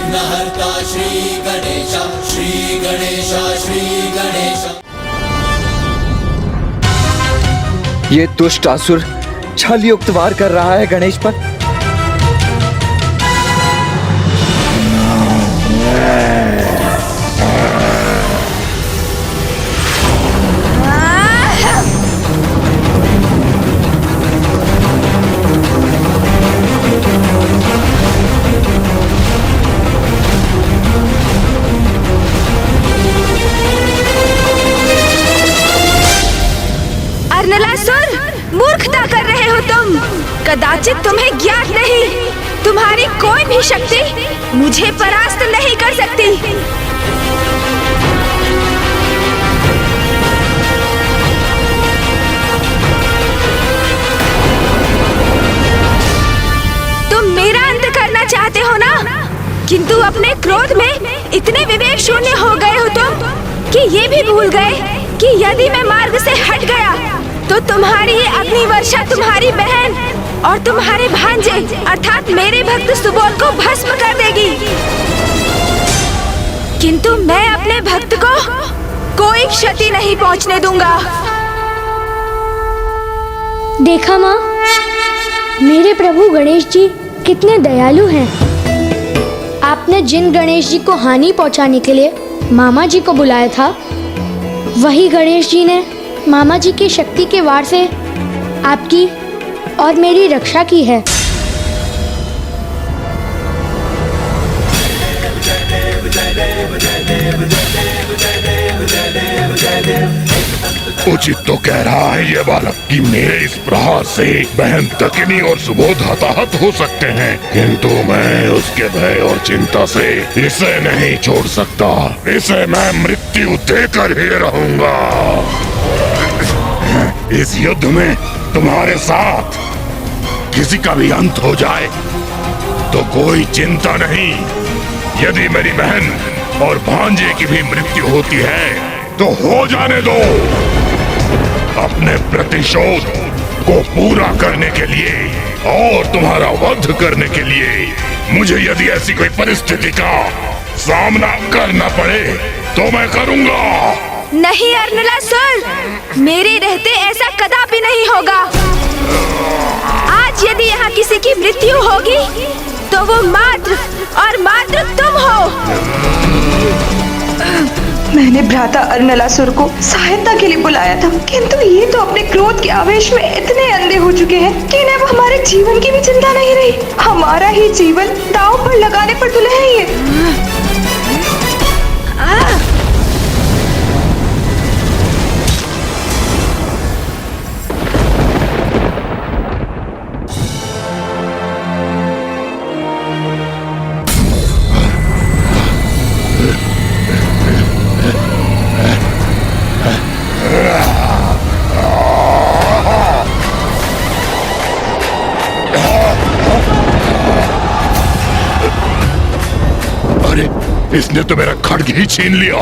विघ्नहर्ता श्री गणेश, श्री गणेश, श्री गणेश। ये दुष्ट असुर छल युक्त वार कर रहा है गणेश पर। मूर्खता कर रहे हो तुम। कदाचित तुम्हें ज्ञात नहीं, तुम्हारी कोई भी शक्ति मुझे परास्त नहीं कर सकती। तुम मेरा अंत करना चाहते हो ना, किंतु अपने क्रोध में इतने विवेक शून्य हो गए हो तुम कि ये भी भूल गए कि यदि मैं मार्ग से हट गया तो तुम्हारी ये अग्नि वर्षा तुम्हारी बहन और तुम्हारे भांजे अर्थात मेरे भक्त सुबोध को भस्म कर देगी। किंतु मैं अपने भक्त को कोई क्षति नहीं पहुंचने दूंगा। देखा माँ, मेरे प्रभु गणेश जी कितने दयालु हैं। आपने जिन गणेश जी को हानि पहुंचाने के लिए मामा जी को बुलाया था, वही गणेश जी ने मामा जी की शक्ति के वार से आपकी और मेरी रक्षा की है। उचित तो कह रहा है ये बालक कि मेरे इस प्रहार से बहन तकिनी और सुबोध हताहत हो सकते हैं, किंतु मैं उसके भय और चिंता से इसे नहीं छोड़ सकता। इसे मैं मृत्यु देकर ही रहूंगा। इस युद्ध में तुम्हारे साथ किसी का भी अंत हो जाए तो कोई चिंता नहीं। यदि मेरी बहन और भांजे की भी मृत्यु होती है तो हो जाने दो। अपने प्रतिशोध को पूरा करने के लिए और तुम्हारा वध करने के लिए मुझे यदि ऐसी कोई परिस्थिति का सामना करना पड़े तो मैं करूंगा। नहीं अर्नलासुर, मेरे रहते ऐसा कदापि नहीं होगा। आज यदि यहाँ किसी की मृत्यु होगी तो वो मात्र और मात्र तुम हो। मैंने भ्राता अर्नलासुर को सहायता के लिए बुलाया था, किंतु ये तो अपने क्रोध के आवेश में इतने अंधे हो चुके हैं कि इन्हें अब हमारे जीवन की भी चिंता नहीं रही। हमारा ही जीवन दांव पर लगाने पर तुले हैं ये। इसने तो मेरा खड्ग ही छीन लिया।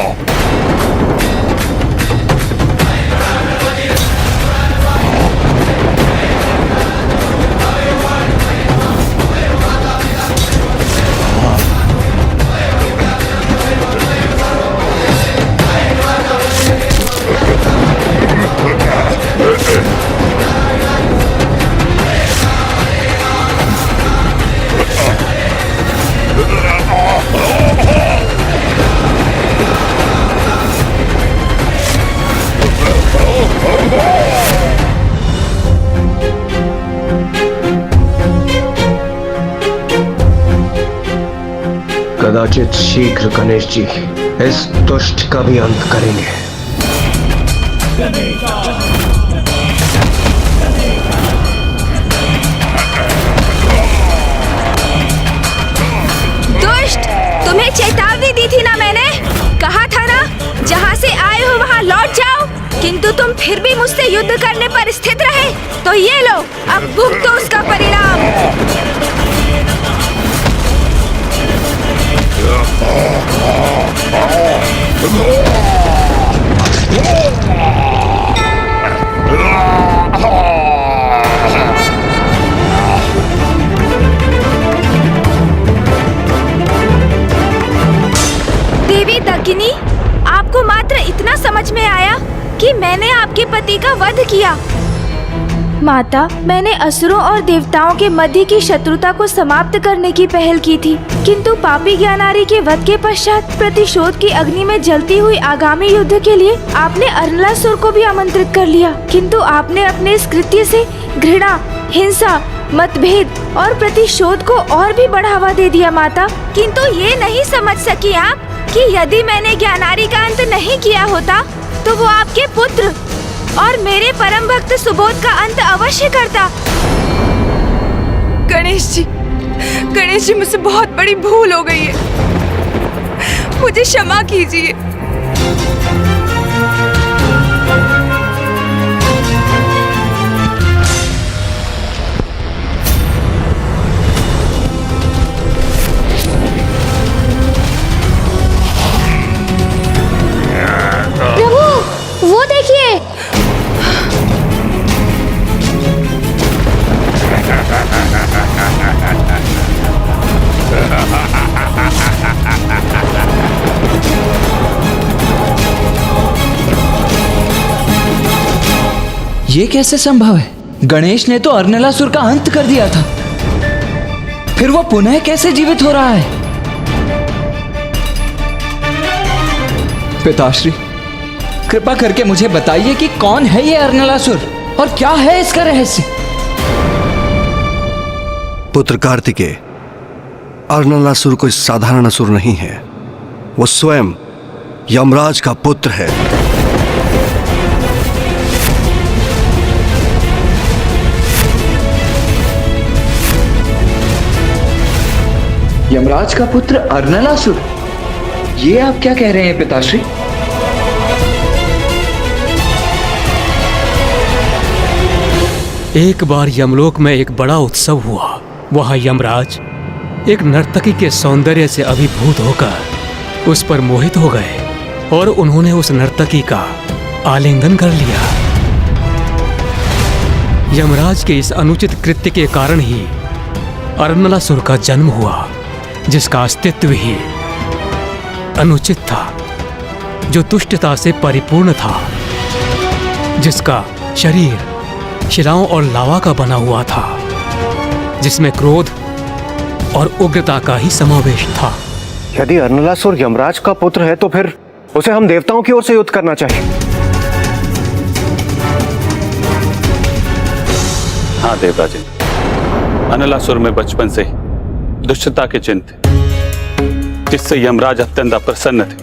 कदाचित शीघ्र गणेश जी इस दुष्ट का भी अंत करेंगे। दुष्ट, तुम्हें चेतावनी दी थी ना मैंने। कहा था ना, जहाँ से आए हो वहाँ लौट जाओ, किंतु तुम फिर भी मुझसे युद्ध करने पर स्थित रहे। तो ये लो, अब भुगतो उसका परिणाम। देवी दकिनी, आपको मात्र इतना समझ में आया कि मैंने आपके पति का वध किया। माता, मैंने असुरों और देवताओं के मध्य की शत्रुता को समाप्त करने की पहल की थी, किंतु पापी ज्ञानारी के वध के पश्चात प्रतिशोध की अग्नि में जलती हुई आगामी युद्ध के लिए आपने अरनलासुर को भी आमंत्रित कर लिया, किंतु आपने अपने इस कृत्य से घृणा, हिंसा, मतभेद और प्रतिशोध को और भी बढ़ावा दे दिया। माता, किंतु ये नहीं समझ सकी आप कि यदि मैंने ज्ञानारी का अंत नहीं किया होता तो वो आपके पुत्र और मेरे परम भक्त सुबोध का अंत अवश्य करता। गणेश जी, मुझसे बहुत बड़ी भूल हो गई है, मुझे क्षमा कीजिए। प्रभु, वो देखिए। ये कैसे संभव है? गणेश ने तो अरनलासुर का अंत कर दिया था, फिर वो पुनः कैसे जीवित हो रहा है? पिताश्री, कृपा करके मुझे बताइए कि कौन है ये अरनलासुर और क्या है इसका रहस्य? पुत्र कार्तिकेय, अरनलासुर कोई साधारण असुर नहीं है, वो स्वयं यमराज का पुत्र है। यमराज का पुत्र अरनलासुर? ये आप क्या कह रहे हैं पिताश्री? एक बार यमलोक में एक बड़ा उत्सव हुआ। वहां यमराज एक नर्तकी के सौंदर्य से अभिभूत होकर उस पर मोहित हो गए और उन्होंने उस नर्तकी का आलिंगन कर लिया। यमराज के इस अनुचित कृत्य के कारण ही अरनलासुर का जन्म हुआ, जिसका अस्तित्व ही अनुचित था, जो दुष्टता से परिपूर्ण था, जिसका शरीर शिलाओं और लावा का बना हुआ था, जिसमें क्रोध और उग्रता का ही समावेश था। यदि अरनलासुर यमराज का पुत्र है तो फिर उसे हम देवताओं की ओर से युद्ध करना चाहिए। हाँ देवराजन, अरनलासुर में बचपन से दुष्टता के चिन्ह थे, जिससे यमराज अत्यंत अप्रसन्न थे,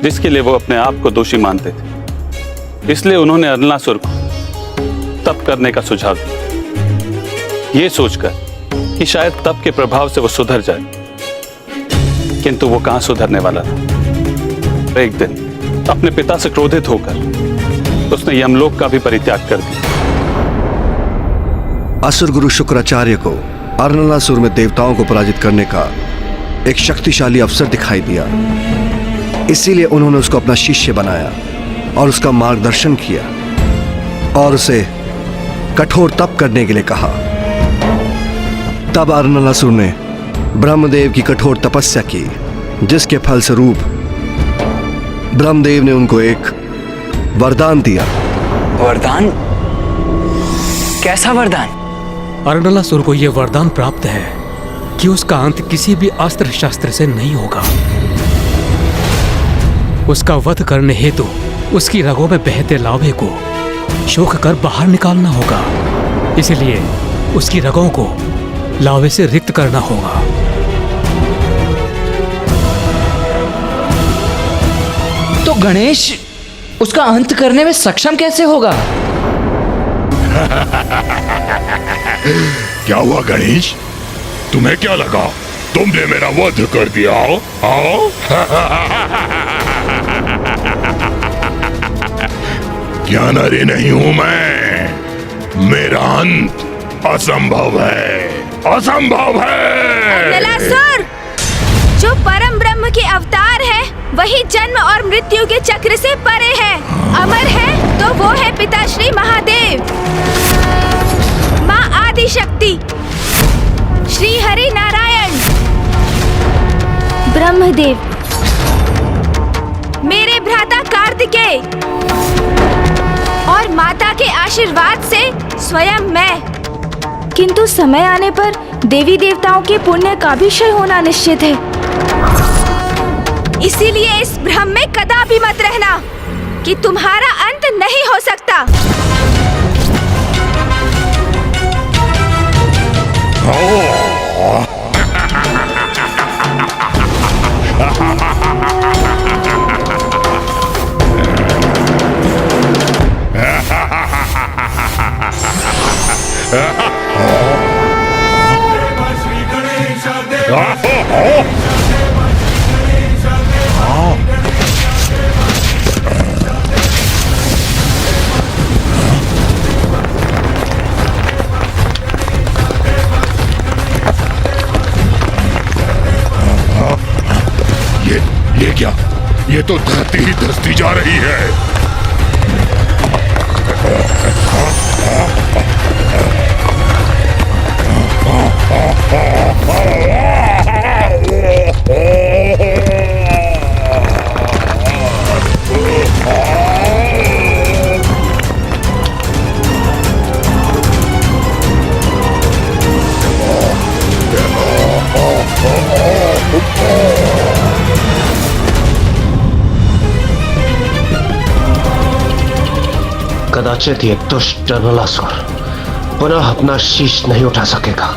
जिसके लिए वो अपने आप को दोषी मानते थे। इसलिए उन्होंने अरनलासुर को तप करने का सुझाव दिया, ये सोचकर कि शायद तप के प्रभाव से वो सुधर जाए, किंतु वो कहां सुधरने वाला था। एक दिन अपने पिता से क्रोधित होकर उसने यमलोक का भी परित्याग कर दिया। असुर गुरु शुक्राचार्य को अरनलासुर में देवताओं को पराजित करने का एक शक्तिशाली अवसर दिखाई दिया, इसीलिए उन्होंने उसको अपना शिष्य बनाया और उसका मार्गदर्शन किया और उसे कठोर तप करने के लिए कहा। तब अरनलासुर ने ब्रह्मदेव की कठोर तपस्या की, जिसके फलस्वरूप ब्रह्मदेव ने उनको एक वरदान दिया। वरदान? कैसा वरदान? अरनलासुर को यह वरदान प्राप्त है कि उसका अंत किसी भी अस्त्र शस्त्र से नहीं होगा। उसका वध करने हेतु उसकी रगों में बहते लावे को शोक कर बाहर निकालना होगा, इसलिए उसकी रगों को लावे से रिक्त करना होगा। तो गणेश उसका अंत करने में सक्षम कैसे होगा? क्या हुआ गणेश, तुम्हें क्या लगा तुमने मेरा वध कर दिया? ज्ञानारी नहीं हूं मैं, मेरा अंत असंभव है, असंभव है। अरनलासुर, जो परम ब्रह्म के अवतार है, वही जन्म और मृत्यु के चक्र से परे है, अमर है तो वो है पिताश्री महादेव, माँ आदि शक्ति, श्री हरि नारायण, ब्रह्मदेव। मेरे भ्राता कार्तिकेय और माता के आशीर्वाद से स्वयं मैं। किंतु समय आने पर देवी देवताओं के पुण्य का भी क्षय होना निश्चित है। इसीलिए इस भ्रम में कदापि मत रहना कि तुम्हारा अंत नहीं हो सकता। ये क्या? ये तो धरती ही धसती जा रही है। कदाचित ये दुष्ट अनलासुर पुनः अपना शीश नहीं उठा सकेगा।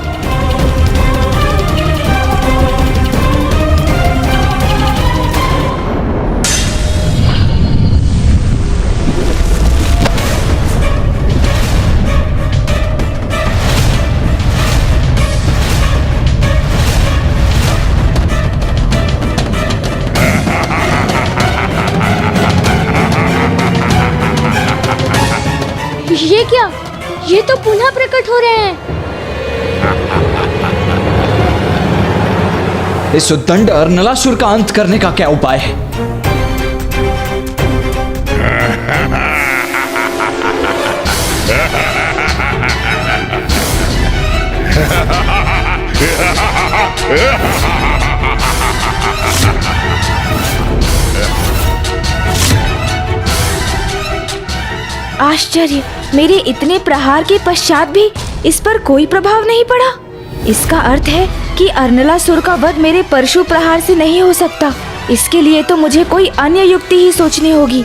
ये क्या? ये तो पुनः प्रकट हो रहे हैं। इस उद्दंड अर्नलासुर का अंत करने का क्या उपाय है? आश्चर्य, मेरे इतने प्रहार के पश्चात भी इस पर कोई प्रभाव नहीं पड़ा। इसका अर्थ है कि अर्नलासुर का वध मेरे परशु प्रहार से नहीं हो सकता। इसके लिए तो मुझे कोई अन्य युक्ति ही सोचनी होगी।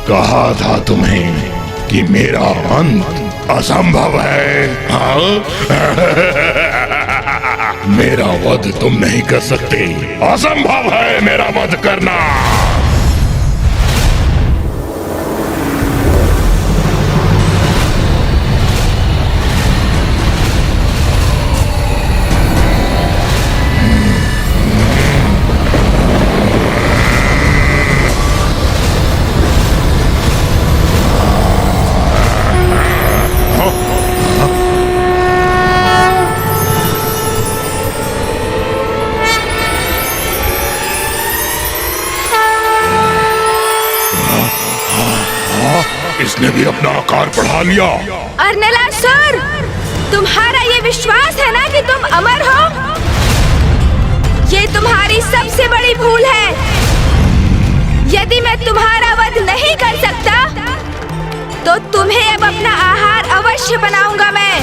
कहा था तुम्हें कि मेरा अंत असंभव है। हाँ? मेरा वध तुम नहीं कर सकते। असंभव है मेरा वध करना। इसने भी अपना आकार बढ़ा लिया। अर्नलासुर, तुम्हारा ये विश्वास है ना कि तुम अमर हो? ये तुम्हारी सबसे बड़ी भूल है। यदि मैं तुम्हारा वध नहीं कर सकता तो तुम्हें अब अपना आहार अवश्य बनाऊंगा मैं।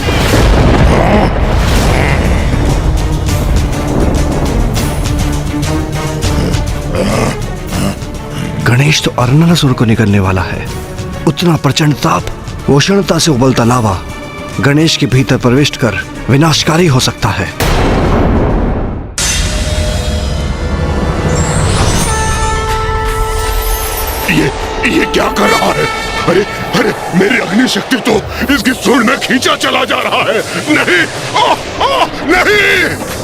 गणेश तो अर्नलासुर को निकलने वाला है। उतना प्रचंड ताप उष्णता से उबलता लावा गणेश के भीतर प्रवेश कर विनाशकारी हो सकता है। ये क्या कर रहा है? अरे अरे, मेरी अग्नि शक्ति तो इसकी सूंड में खींचा चला जा रहा है। नहीं, नहीं।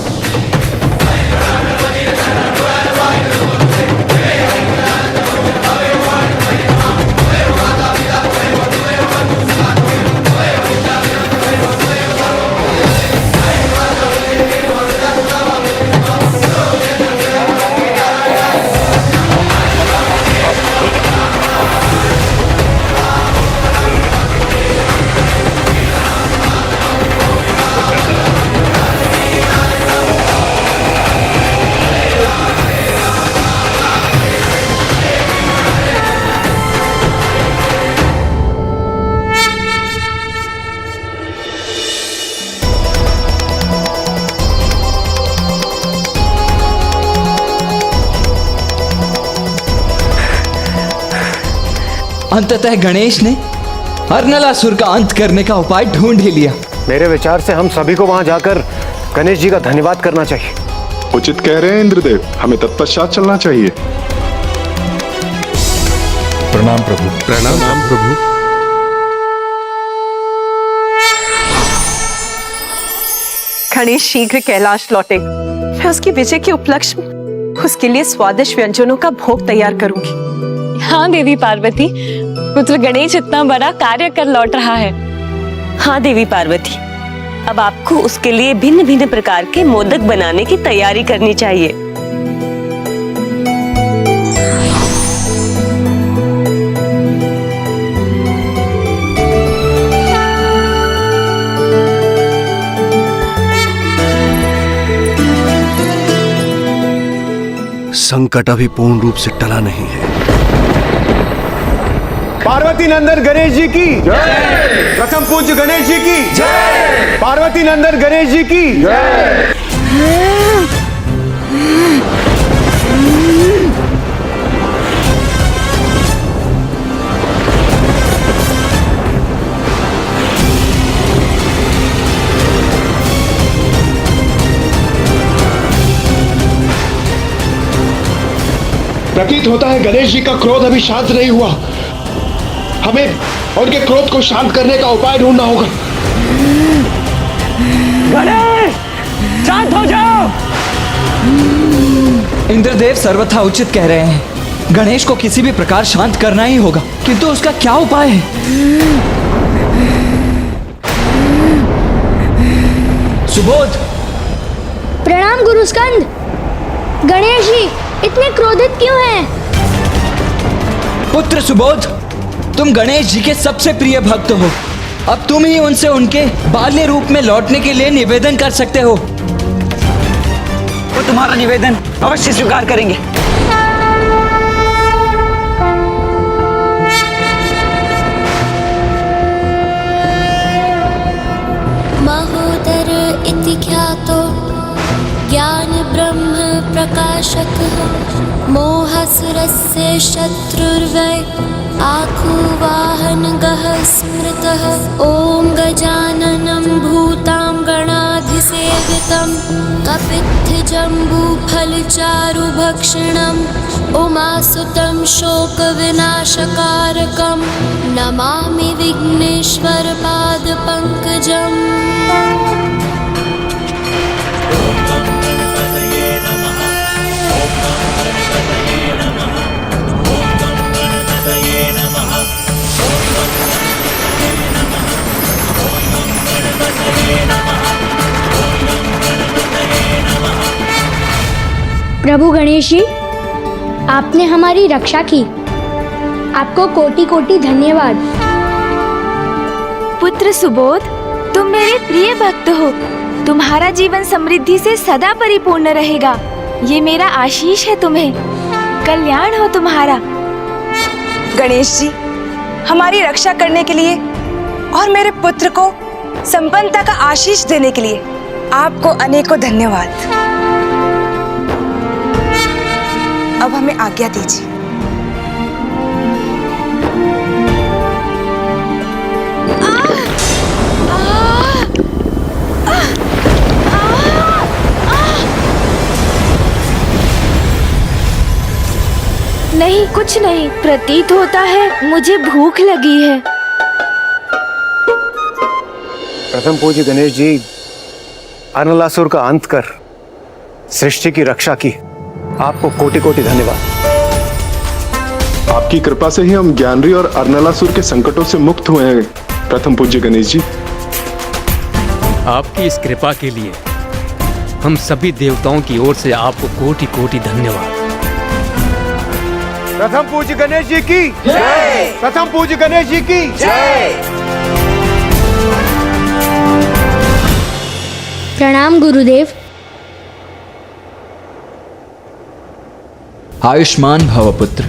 अंततः गणेश ने अर्नलासुर का अंत करने का उपाय ढूंढ ही लिया। मेरे विचार से हम सभी को वहां जाकर गणेश जी का धन्यवाद करना चाहिए। उचित कह रहे हैं इंद्रदेव, हमें तत्पश्चात चलना चाहिए। प्रणाम प्रभु। प्रणाम प्रभु। गणेश शीघ्र कैलाश लौटे। मैं उसकी विजय के उपलक्ष्य में उसके लिए स्वादिष्ट व्यंजनों का भोग तैयार करूंगी। हाँ देवी पार्वती, पुत्र गणेश इतना बड़ा कार्य कर लौट रहा है। हाँ देवी पार्वती, अब आपको उसके लिए भिन्न भिन्न प्रकार के मोदक बनाने की तैयारी करनी चाहिए। संकट अभी पूर्ण रूप से टला नहीं है। पार्वती नंदन गणेश जी की जय। प्रथम पूज्य गणेश जी की जय। पार्वती नंदन गणेश जी की जय। प्रतीत होता है गणेश जी का क्रोध अभी शांत नहीं हुआ। हमें उनके क्रोध को शांत करने का उपाय ढूंढना होगा। गणेश, शांत हो जाओ। इंद्रदेव सर्वथा उचित कह रहे हैं। गणेश को किसी भी प्रकार शांत करना ही होगा, किंतु उसका क्या उपाय है? सुबोध। प्रणाम गुरु स्कंद। गणेश जी इतने क्रोधित क्यों हैं? पुत्र सुबोध, तुम गणेश जी के सबसे प्रिय भक्त हो। अब तुम ही उनसे उनके बाल्य रूप में लौटने के लिए निवेदन कर सकते हो। वो तुम्हारा निवेदन अवश्य स्वीकार करेंगे। महोदर इति ख्यातो ज्ञान ब्रह्म प्रकाशकः मोहसुरस्य शत्रुर्वै आखुवाहनगः स्मृतः। ॐ गजाननं भूतां गणाधिसेवितं कपित्थजम्बूफलचारुभक्षणम् उमासुतं शोकविनाशकारकं नमामि विघ्नेश्वरपादपङ्कजम्। प्रभु गणेश जी, आपने हमारी रक्षा की, आपको कोटि कोटि धन्यवाद। पुत्र सुबोध, तुम मेरे प्रिय भक्त हो। तुम्हारा जीवन समृद्धि से सदा परिपूर्ण रहेगा। ये मेरा आशीष है तुम्हें। कल्याण हो तुम्हारा। गणेश जी, हमारी रक्षा करने के लिए और मेरे पुत्र को संपन्नता का आशीष देने के लिए आपको अनेकों धन्यवाद। अब हमें आज्ञा दीजिए। नहीं, कुछ नहीं। प्रतीत होता है मुझे भूख लगी है। प्रथम पूज्य गणेश जी, अर्नलासुर का अंत कर सृष्टि की रक्षा की, आपको कोटि कोटि धन्यवाद। आपकी कृपा से ही हम ज्ञानरी और अर्नलासुर के संकटों से मुक्त हुए हैं प्रथम पूज्य गणेश जी। आपकी इस कृपा के लिए हम सभी देवताओं की ओर से आपको कोटि कोटि धन्यवाद। प्रथम पूज्य गणेश जी की जय। प्रथम पूज्य गणेश जी की जय। प्रणाम गुरुदेव। आयुष्मान भव पुत्र।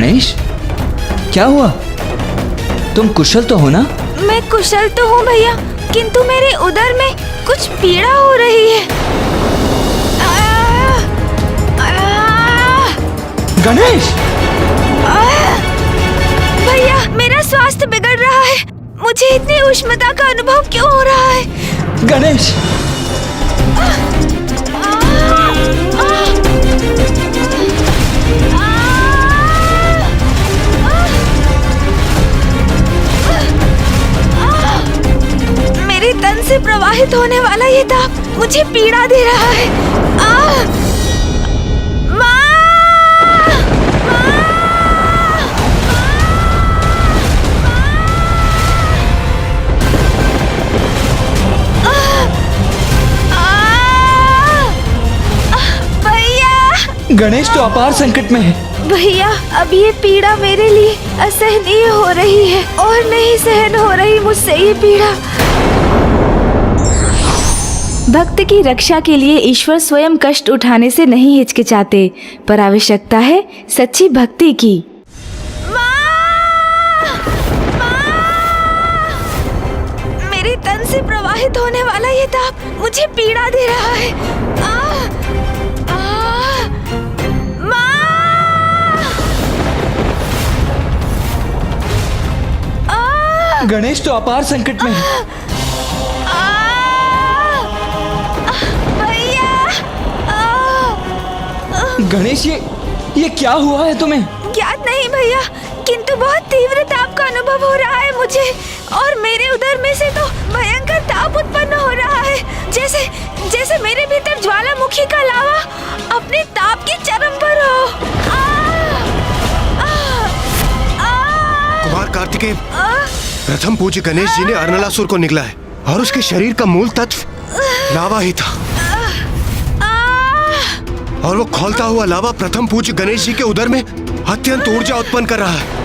गणेश, क्या हुआ? तुम कुशल तो हो ना? मैं कुशल तो हूँ भैया, किंतु मेरे उदर में कुछ पीड़ा हो रही है। गणेश! भैया, मेरा स्वास्थ्य बिगड़ रहा है। मुझे इतनी उष्णता का अनुभव क्यों हो रहा है? गणेश! मेरे तन से प्रवाहित होने वाला ये ताप मुझे पीड़ा दे रहा है। गणेश तो अपार संकट में है। भैया, अब ये पीड़ा मेरे लिए असहनीय हो रही है और नहीं सहन हो रही मुझसे ये पीड़ा। भक्त की रक्षा के लिए ईश्वर स्वयं कष्ट उठाने से नहीं हिचकिचाते, पर आवश्यकता है सच्ची भक्ति की। मेरे तन से प्रवाहित होने वाला ये ताप मुझे पीड़ा दे रहा है। गणेश तो अपार संकट में है। गणेश, ये क्या हुआ है तुम्हें? ज्ञात नहीं भैया, किंतु बहुत तीव्र ताप का अनुभव हो रहा है मुझे, और मेरे उदर में से तो भयंकर ताप उत्पन्न हो रहा है, जैसे मेरे भीतर ज्वालामुखी का लावा अपने ताप की चरम पर हो। कुमार कार्तिकेय, प्रथम पूज्य गणेश जी ने अर्नलासुर को निगला है और उसके शरीर का मूल तत्व लावा ही था, और वो खौलता हुआ लावा प्रथम पूज्य गणेश जी के उदर में अत्यंत ऊर्जा उत्पन्न कर रहा है।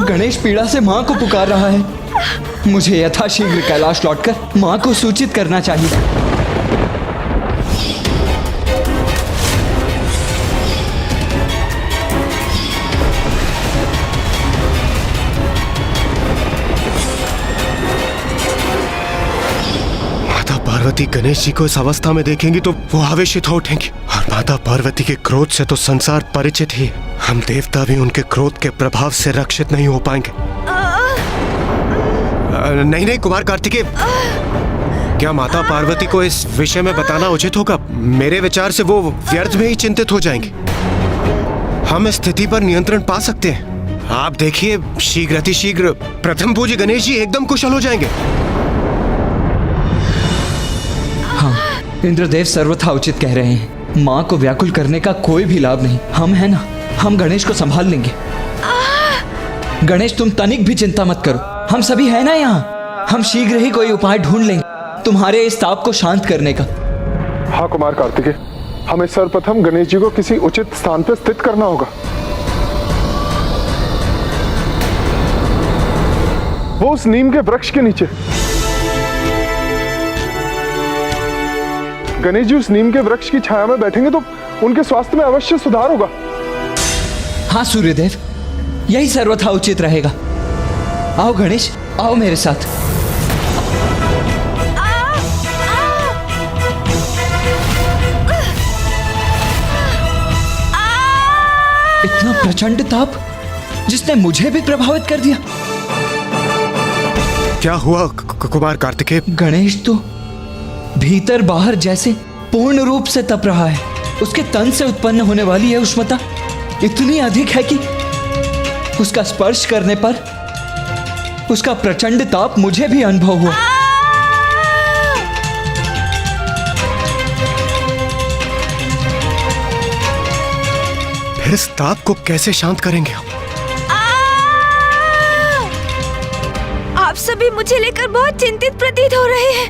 गणेश पीड़ा से माँ को पुकार रहा है। मुझे यथाशीघ्र कैलाश लौटकर माँ को सूचित करना चाहिए। माता पार्वती गणेश जी को इस अवस्था में देखेंगी तो वो आवेशित हो उठेंगी, और माता पार्वती के क्रोध से तो संसार परिचित ही, हम देवता भी उनके क्रोध के प्रभाव से रक्षित नहीं हो पाएंगे। नहीं कुमार कार्तिकेय, क्या माता पार्वती को इस विषय में बताना उचित होगा? मेरे विचार से वो व्यर्थ में ही चिंतित हो जाएंगे। हम इस स्थिति पर नियंत्रण पा सकते हैं। आप देखिए, शीघ्र अतिशीघ्र प्रथम पूज्य गणेश जी एकदम कुशल हो जाएंगे। हाँ, इंद्रदेव सर्वथा उचित कह रहे हैं। माँ को व्याकुल करने का कोई भी लाभ नहीं। हम हैं ना, हम गणेश को संभाल लेंगे। गणेश, तुम तनिक भी चिंता मत करो, हम सभी हैं ना यहाँ। हम शीघ्र ही कोई उपाय ढूंढ लेंगे तुम्हारे इस ताप को शांत करने का। हाँ कुमार कार्तिकेय, हमें सर्वप्रथम गणेश जी को किसी उचित स्थान पर स्थित करना होगा। वो उस नीम के वृक्ष के नीचे। गणेश जी उस नीम के वृक्ष की छाया में बैठेंगे तो उनके स्वास्थ्य में अवश्य सुधार होगा। हाँ सूर्यदेव, यही सर्वथा उचित रहेगा। आओ गणेश, आओ मेरे साथ। इतना प्रचंड ताप जिसने मुझे भी प्रभावित कर दिया। क्या हुआ कुमार कार्तिकेय? गणेश तो भीतर बाहर जैसे पूर्ण रूप से तप रहा है। उसके तन से उत्पन्न होने वाली यह उष्णता इतनी अधिक है कि उसका स्पर्श करने पर उसका प्रचंड ताप मुझे भी अनुभव हुआ। फिर इस ताप को कैसे शांत करेंगे हम? आप सभी मुझे लेकर बहुत चिंतित प्रतीत हो रहे हैं।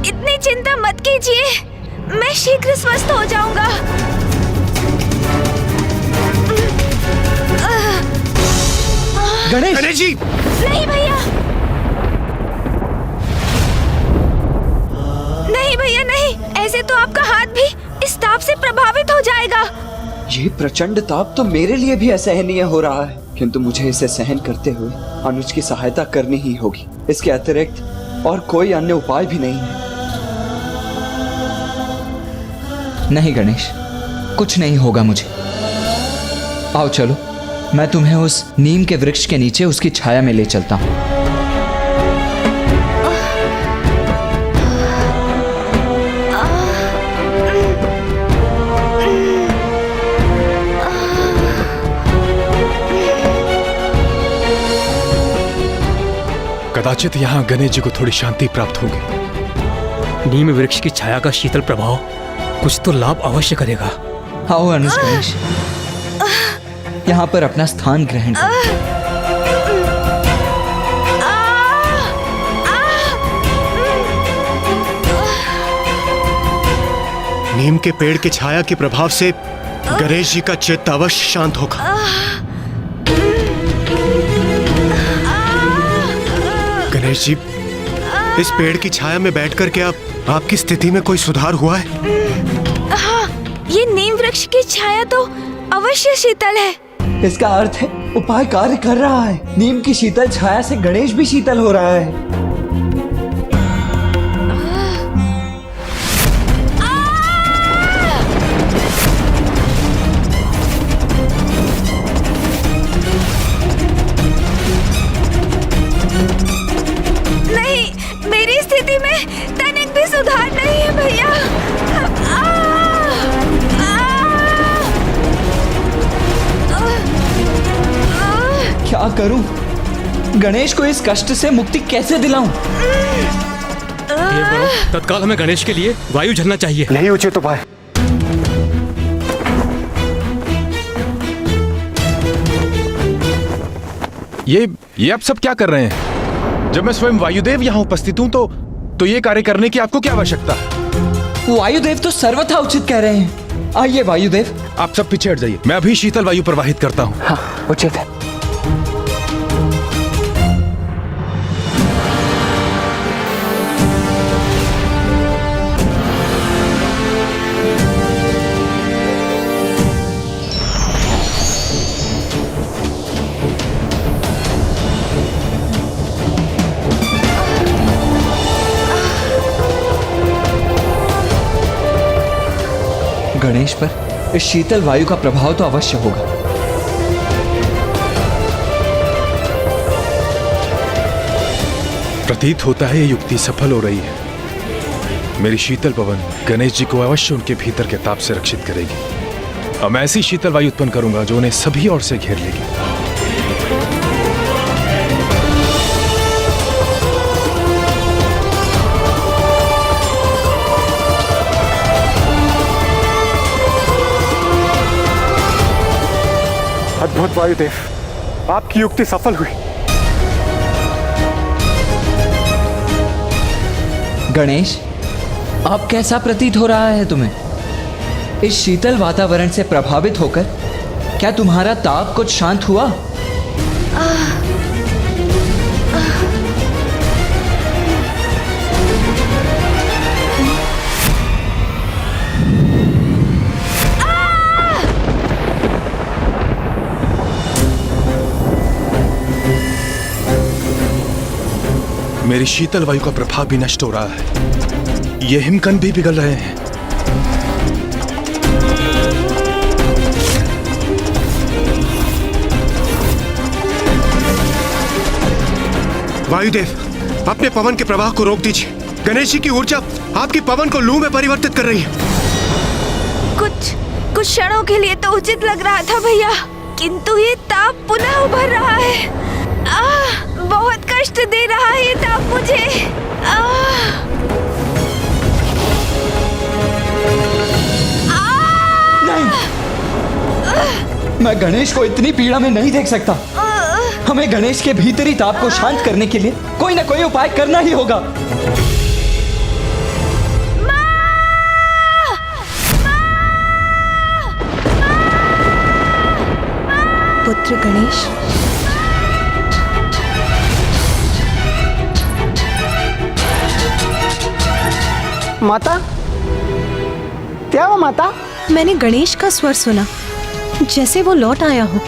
इतनी चिंता मत कीजिए, मैं शीघ्र स्वस्थ हो जाऊंगा। गणेश! गणेश जी! नहीं भैया, तो आपका हाथ भी इस ताप से प्रभावित हो जाएगा। ये प्रचंड ताप तो मेरे लिए भी असहनीय हो रहा है, किंतु मुझे इसे सहन करते हुए अनुज की सहायता करनी ही होगी। इसके अतिरिक्त और कोई अन्य उपाय भी नहीं है। नहीं गणेश, कुछ नहीं होगा मुझे। आओ चलो, मैं तुम्हें उस नीम के वृक्ष के नीचे उसकी छाया में ले चलता हूँ। कदाचित यहाँ गणेश जी को थोड़ी शांति प्राप्त होगी। नीम वृक्ष की छाया का शीतल प्रभाव कुछ तो लाभ अवश्य करेगा। आओ अनुज गणेश, यहाँ पर अपना स्थान ग्रहण करो। नीम के पेड़ की छाया के प्रभाव से गणेश जी का चित्त अवश्य शांत होगा। गणेश जी, इस पेड़ की छाया में बैठकर क्या आपकी स्थिति में कोई सुधार हुआ है? हाँ, ये नीम वृक्ष की छाया तो अवश्य शीतल है। इसका अर्थ है उपाय कार्य कर रहा है। नीम की शीतल छाया से गणेश भी शीतल हो रहा है। नहीं, मेरी स्थिति में तनिक भी सुधार नहीं है भैया। क्या करूं? गणेश को इस कष्ट से मुक्ति कैसे दिलाऊं? तत्काल हमें गणेश के लिए वायु झलना चाहिए। नहीं उचित उपाय। ये आप सब क्या कर रहे हैं? जब मैं स्वयं वायुदेव यहाँ उपस्थित हूँ तो ये कार्य करने की आपको क्या आवश्यकता है? वायुदेव तो सर्वथा उचित कह रहे हैं। आइए वायुदेव। आप सब पीछे हट जाइए, मैं अभी शीतल वायु प्रवाहित करता हूँ। हाँ, उचित है। गणेश पर इस शीतल वायु का प्रभाव तो अवश्य होगा। प्रतीत होता है ये युक्ति सफल हो रही है। मेरी शीतल पवन गणेश जी को अवश्य उनके भीतर के ताप से रक्षित करेगी। अब मैं ऐसी शीतल वायु उत्पन्न करूंगा जो उन्हें सभी ओर से घेर लेगी। अद्भुत वायुदेव, आपकी युक्ति सफल हुई। गणेश, अब कैसा प्रतीत हो रहा है तुम्हें? इस शीतल वातावरण से प्रभावित होकर क्या तुम्हारा ताप कुछ शांत हुआ? मेरी शीतल वायु का प्रभाव भी नष्ट हो रहा है। ये हिमकंद भी पिघल रहे हैं। वायुदेव, अपने पवन के प्रवाह को रोक दीजिए। गणेश जी की ऊर्जा आपकी पवन को लू में परिवर्तित कर रही है। कुछ क्षणों के लिए तो उचित लग रहा था भैया, किंतु ये ताप पुनः उभर रहा है। बहुत कष्ट दे रहा है ये ताप मुझे। नहीं, मैं गणेश को इतनी पीड़ा में नहीं देख सकता। हमें गणेश के भीतरी ताप को शांत करने के लिए कोई ना कोई उपाय करना ही होगा। पुत्र गणेश, माता, क्या हुआ माता? मैंने गणेश का स्वर सुना, जैसे वो लौट आया हो।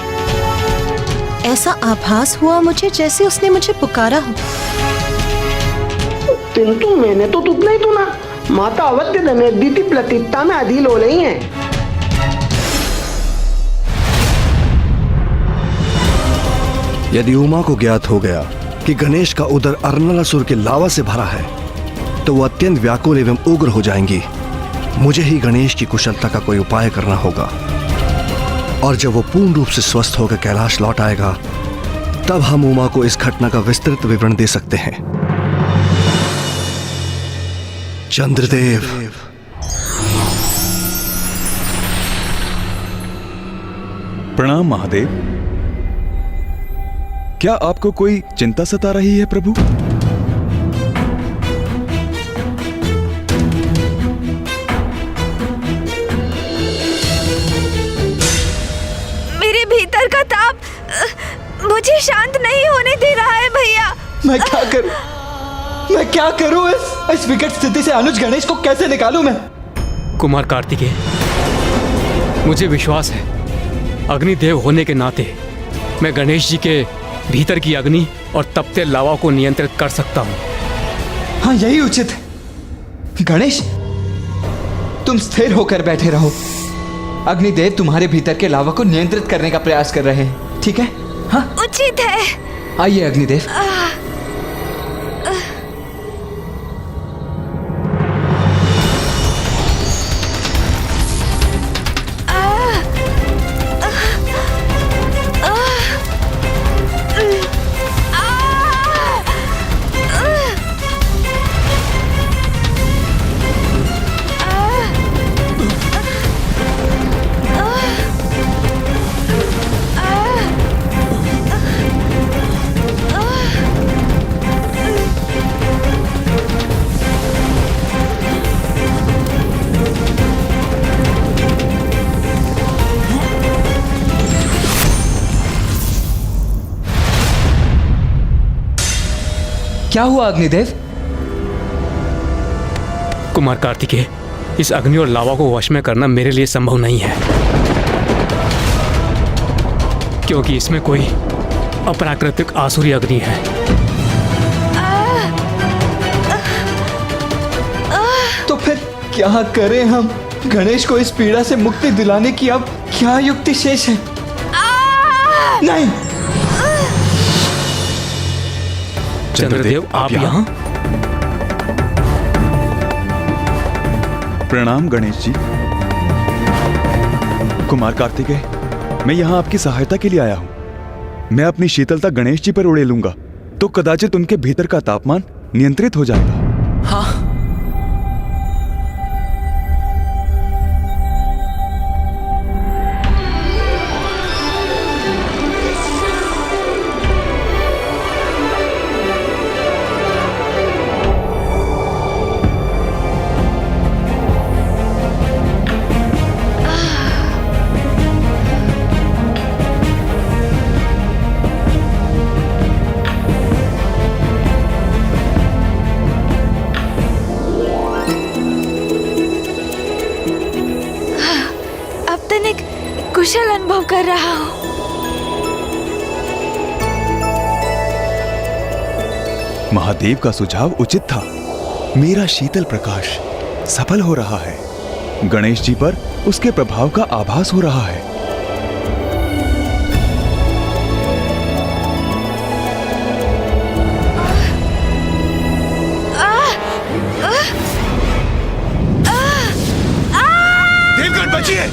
ऐसा आभास हुआ मुझे जैसे उसने मुझे पुकारा हो। किंतु मैंने तो तुझ नहीं सुना। माता अवध्य धनेदी प्रतीकता में अधील हो रही हैं। यदि उमा को ज्ञात हो गया कि गणेश का उदर अर्नलासुर के लावा से भरा है तो वो अत्यंत व्याकुल एवं उग्र हो जाएंगी। मुझे ही गणेश की कुशलता का कोई उपाय करना होगा, और जब वो पूर्ण रूप से स्वस्थ होकर कैलाश लौट आएगा तब हम उमा को इस घटना का विस्तृत विवरण दे सकते हैं। चंद्रदेव। प्रणाम महादेव। क्या आपको कोई चिंता सता रही है प्रभु? मेरे भीतर का ताप मुझे शांत नहीं होने दे रहा है भैया। मैं क्या करूं इस विकट स्थिति से? अनुज गणेश को कैसे निकालूं मैं? कुमार कार्तिकेय, मुझे विश्वास है अग्निदेव होने के नाते मैं गणेश जी के भीतर की अग्नि और तपते लावा को नियंत्रित कर सकता हूं। हाँ, यही उचित है। गणेश, तुम स्थिर होकर बैठे रहो। अग्निदेव तुम्हारे भीतर के लावा को नियंत्रित करने का प्रयास कर रहे हैं, ठीक है? हाँ, उचित है। आइए अग्निदेव। क्या हुआ अग्निदेव? कुमार कार्तिकेय, इस अग्नि और लावा को वश में करना मेरे लिए संभव नहीं है, क्योंकि इसमें कोई अप्राकृतिक आसुरी अग्नि है। तो फिर क्या करें हम? गणेश को इस पीड़ा से मुक्ति दिलाने की अब क्या युक्ति शेष है? नहीं। चंद्रदेव, आप यहाँ? प्रणाम गणेश जी। कुमार कार्तिकेय, मैं यहाँ आपकी सहायता के लिए आया हूँ। मैं अपनी शीतलता गणेश जी पर उड़े लूंगा तो कदाचित उनके भीतर का तापमान नियंत्रित हो जाएगा। हाँ। कुशल अनुभव कर रहा हूँ। महादेव का सुझाव उचित था। मेरा शीतल प्रकाश सफल हो रहा है। गणेश जी पर उसके प्रभाव का आभास हो रहा है। देवगण बचिए!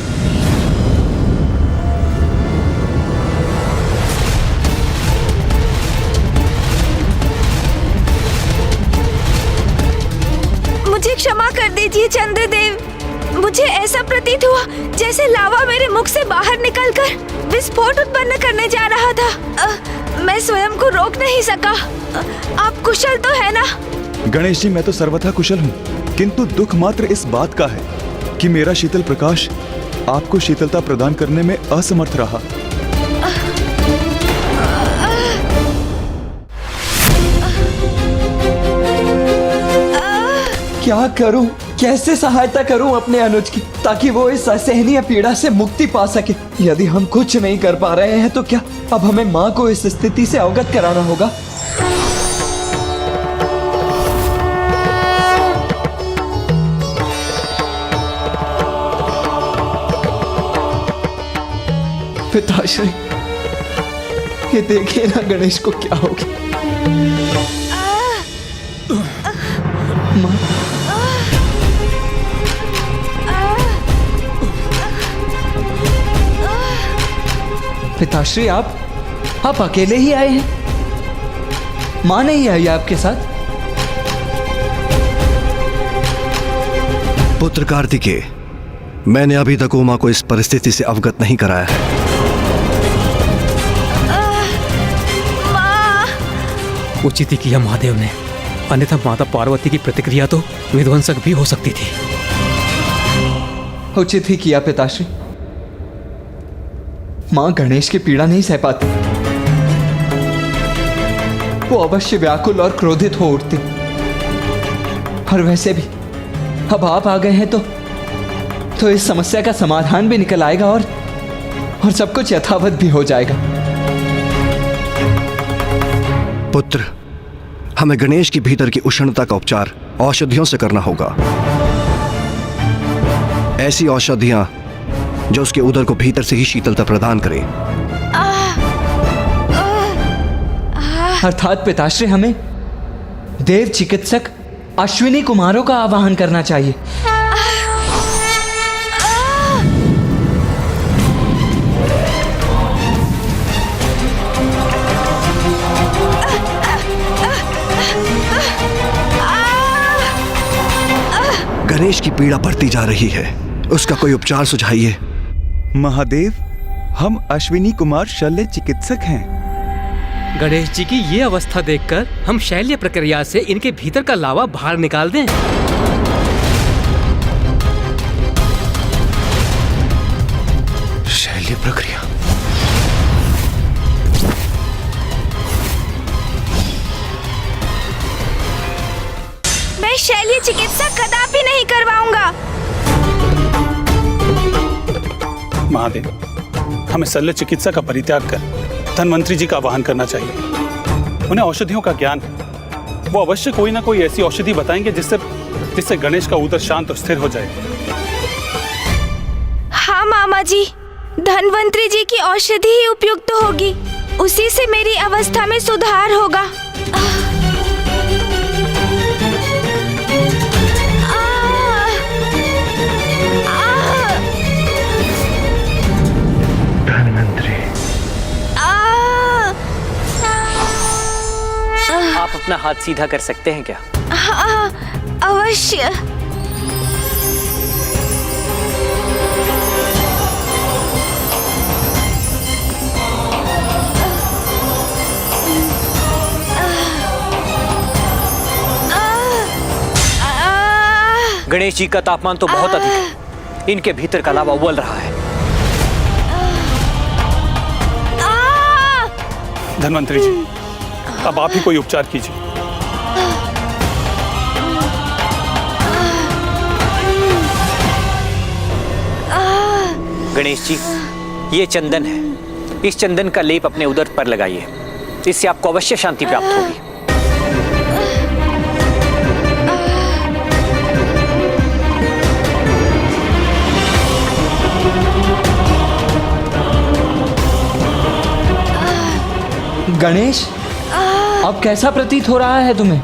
मुझे क्षमा कर दीजिए चंद्रदेव। मुझे ऐसा प्रतीत हुआ जैसे लावा मेरे मुख से बाहर निकलकर विस्फोट उत्पन्न करने जा रहा था। मैं स्वयं को रोक नहीं सका। आप कुशल तो है ना? गणेश जी, मैं तो सर्वथा कुशल हूँ, किंतु दुख मात्र इस बात का है कि मेरा शीतल प्रकाश आपको शीतलता प्रदान करने में असमर्थ रहा। क्या करूं? कैसे सहायता करूं अपने अनुज की ताकि वो इस असहनीय पीड़ा से मुक्ति पा सके। यदि हम कुछ नहीं कर पा रहे हैं तो क्या अब हमें माँ को इस स्थिति से अवगत कराना होगा? पिताश्री, ये देखिए ना गणेश को क्या हो गया। माँ, पिताश्री, आप अकेले ही आए हैं? माँ नहीं आई आपके साथ? पुत्र कार्तिकेय, मैंने अभी तक उमा को इस परिस्थिति से अवगत नहीं कराया है। उचित ही किया महादेव ने, अन्यथा माता पार्वती की प्रतिक्रिया तो विध्वंसक भी हो सकती थी। उचित ही किया पिताश्री। मां गणेश की पीड़ा नहीं सह पाती, वो अवश्य व्याकुल और क्रोधित हो उठती। और वैसे भी अब आप आ गए हैं तो इस समस्या का समाधान भी निकल आएगा और सब कुछ यथावत भी हो जाएगा। पुत्र, हमें गणेश की भीतर की उष्णता का उपचार औषधियों से करना होगा। ऐसी औषधियां जो उसके उदर को भीतर से ही शीतलता प्रदान करें। अर्थात पिताश्री, हमें देव चिकित्सक अश्विनी कुमारों का आवाहन करना चाहिए। गणेश की पीड़ा बढ़ती जा रही है, उसका कोई उपचार सुझाइए। महादेव, हम अश्विनी कुमार शल्य चिकित्सक हैं। गणेश जी की ये अवस्था देखकर हम शैल्य प्रक्रिया से इनके भीतर का लावा बाहर निकाल दें। शैल्य प्रक्रिया? मैं शैल्य चिकित्सा कदापि नहीं करवाऊंगा। महादेव, हमें शल्य चिकित्सा का परित्याग कर धन्वंतरी जी का आवाहन करना चाहिए। उन्हें औषधियों का ज्ञान है, वो अवश्य कोई ना कोई ऐसी औषधि बताएंगे जिससे गणेश का उदर शांत और स्थिर हो जाए। हाँ मामा जी, धन्वंतरी जी की औषधि ही उपयुक्त होगी, उसी से मेरी अवस्था में सुधार होगा। आप अपना हाथ सीधा कर सकते हैं क्या? हाँ, अवश्य। गणेश जी का तापमान तो बहुत अधिक है, इनके भीतर का लावा उबल रहा है। धन्वंतरी जी, अब आप ही कोई उपचार कीजिए। गणेश जी, ये चंदन है, इस चंदन का लेप अपने उदर पर लगाइए, इससे आपको अवश्य शांति प्राप्त होगी। गणेश, अब कैसा प्रतीत हो रहा है तुम्हें?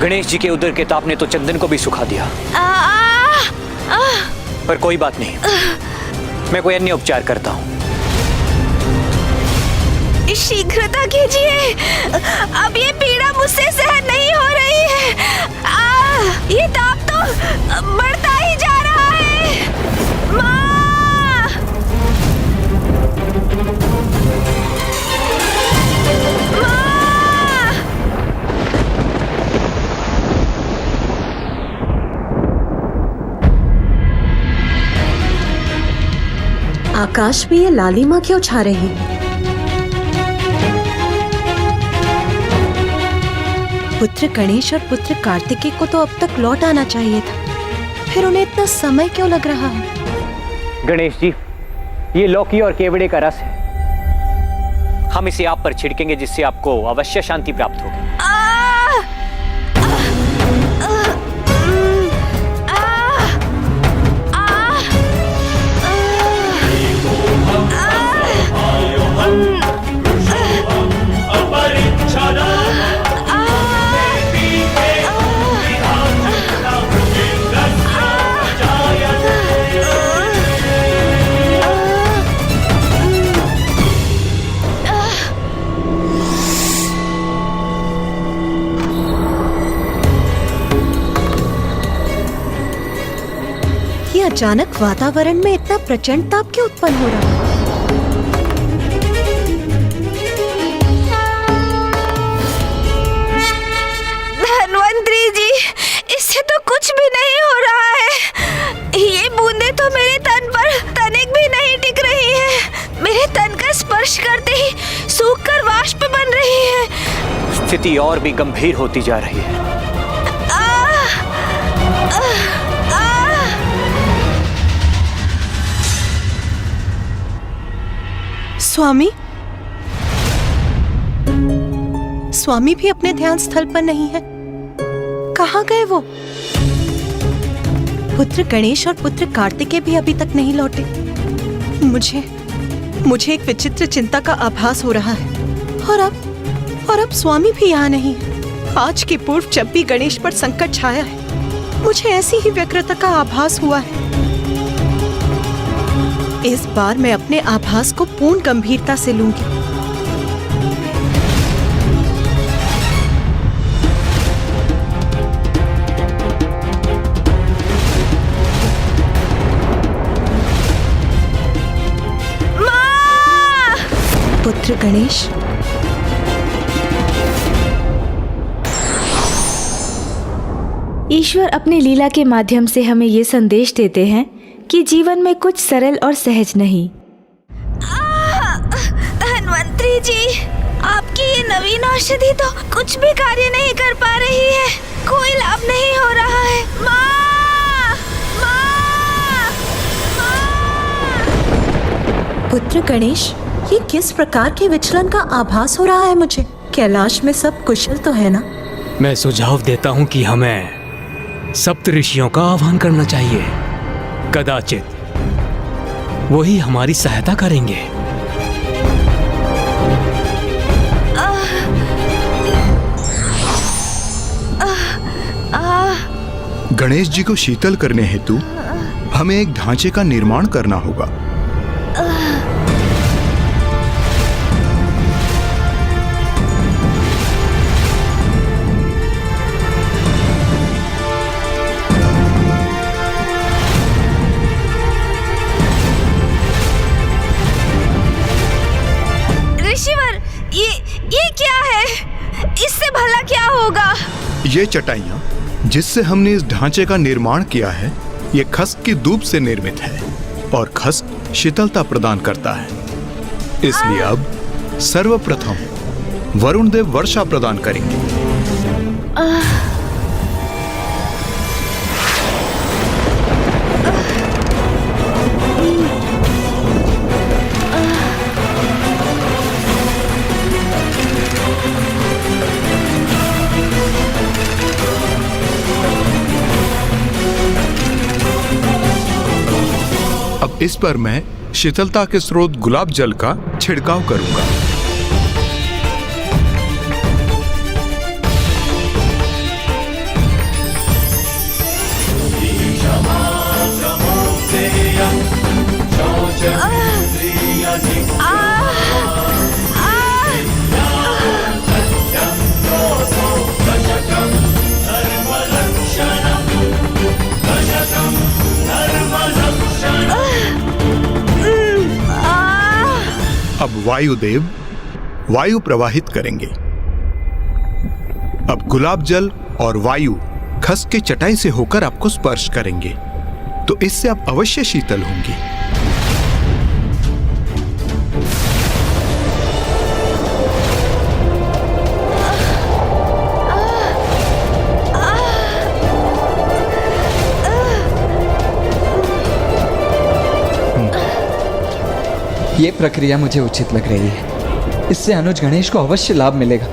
गणेश जी के उदर के ताप ने तो चंदन को भी सुखा दिया, पर कोई बात नहीं, मैं कोई अन्य उपचार करता हूँ। शीघ्रता कीजिए, अब ये पीड़ा मुझसे सहन नहीं हो रही है। ये ताप तो बढ़ता ही जा रहा है। माँ! आकाश में ये लालिमा क्यों छा रही है? पुत्र गणेश और पुत्र कार्तिकेय को तो अब तक लौट आना चाहिए था, फिर उन्हें इतना समय क्यों लग रहा है? गणेश जी, ये लौकी और केवड़े का रस है, हम इसे आप पर छिड़केंगे जिससे आपको अवश्य शांति प्राप्त होगी। अचानक वातावरण में इतना प्रचंड ताप क्यों उत्पन्न हो रहा है? धन्वंतरी जी, इससे तो कुछ भी नहीं हो रहा है। ये बूंदे तो मेरे तन पर तनिक भी नहीं टिक रही है। मेरे तन का स्पर्श करते ही सूखकर वाष्प बन रही है। स्थिति और भी गंभीर होती जा रही है। स्वामी, स्वामी भी अपने ध्यान स्थल पर नहीं है। कहाँ गए वो? पुत्र गणेश और पुत्र कार्तिकेय भी अभी तक नहीं लौटे। मुझे एक विचित्र चिंता का आभास हो रहा है। और अब स्वामी भी यहाँ नहीं है। आज के पूर्व जब भी गणेश पर संकट छाया है, मुझे ऐसी ही व्यग्रता का आभास हुआ है। इस बार मैं अपने आभास को पूर्ण गंभीरता से लूंगी। माँ! पुत्र गणेश, ईश्वर अपनी लीला के माध्यम से हमें ये संदेश देते हैं कि जीवन में कुछ सरल और सहज नहीं। धन्वंतरी जी, आपकी ये नवीन औषधि तो कुछ भी कार्य नहीं कर पा रही है। कोई लाभ नहीं हो रहा है। माँ! माँ! माँ! पुत्र गणेश, ये किस प्रकार के विचलन का आभास हो रहा है मुझे? कैलाश में सब कुशल तो है ना? मैं सुझाव देता हूँ कि हमें सप्त ऋषियों का आह्वान करना चाहिए। कदाचित वही हमारी सहायता करेंगे। गणेश जी को शीतल करने हेतु हमें एक ढांचे का निर्माण करना होगा। ये क्या है? इससे भला क्या होगा? ये चटाइयाँ जिससे हमने इस ढांचे का निर्माण किया है, ये खस्क की दूब से निर्मित है और खस्क शीतलता प्रदान करता है। इसलिए अब सर्वप्रथम वरुण देव वर्षा प्रदान करेंगे। अब इस पर मैं शीतलता के स्रोत गुलाब जल का छिड़काव करूंगा। अब वायुदेव वायु प्रवाहित करेंगे। अब गुलाब जल और वायु खस के चटाई से होकर आपको स्पर्श करेंगे, तो इससे आप अवश्य शीतल होंगी। ये प्रक्रिया मुझे उचित लग रही है। इससे अनुज गणेश को अवश्य लाभ मिलेगा।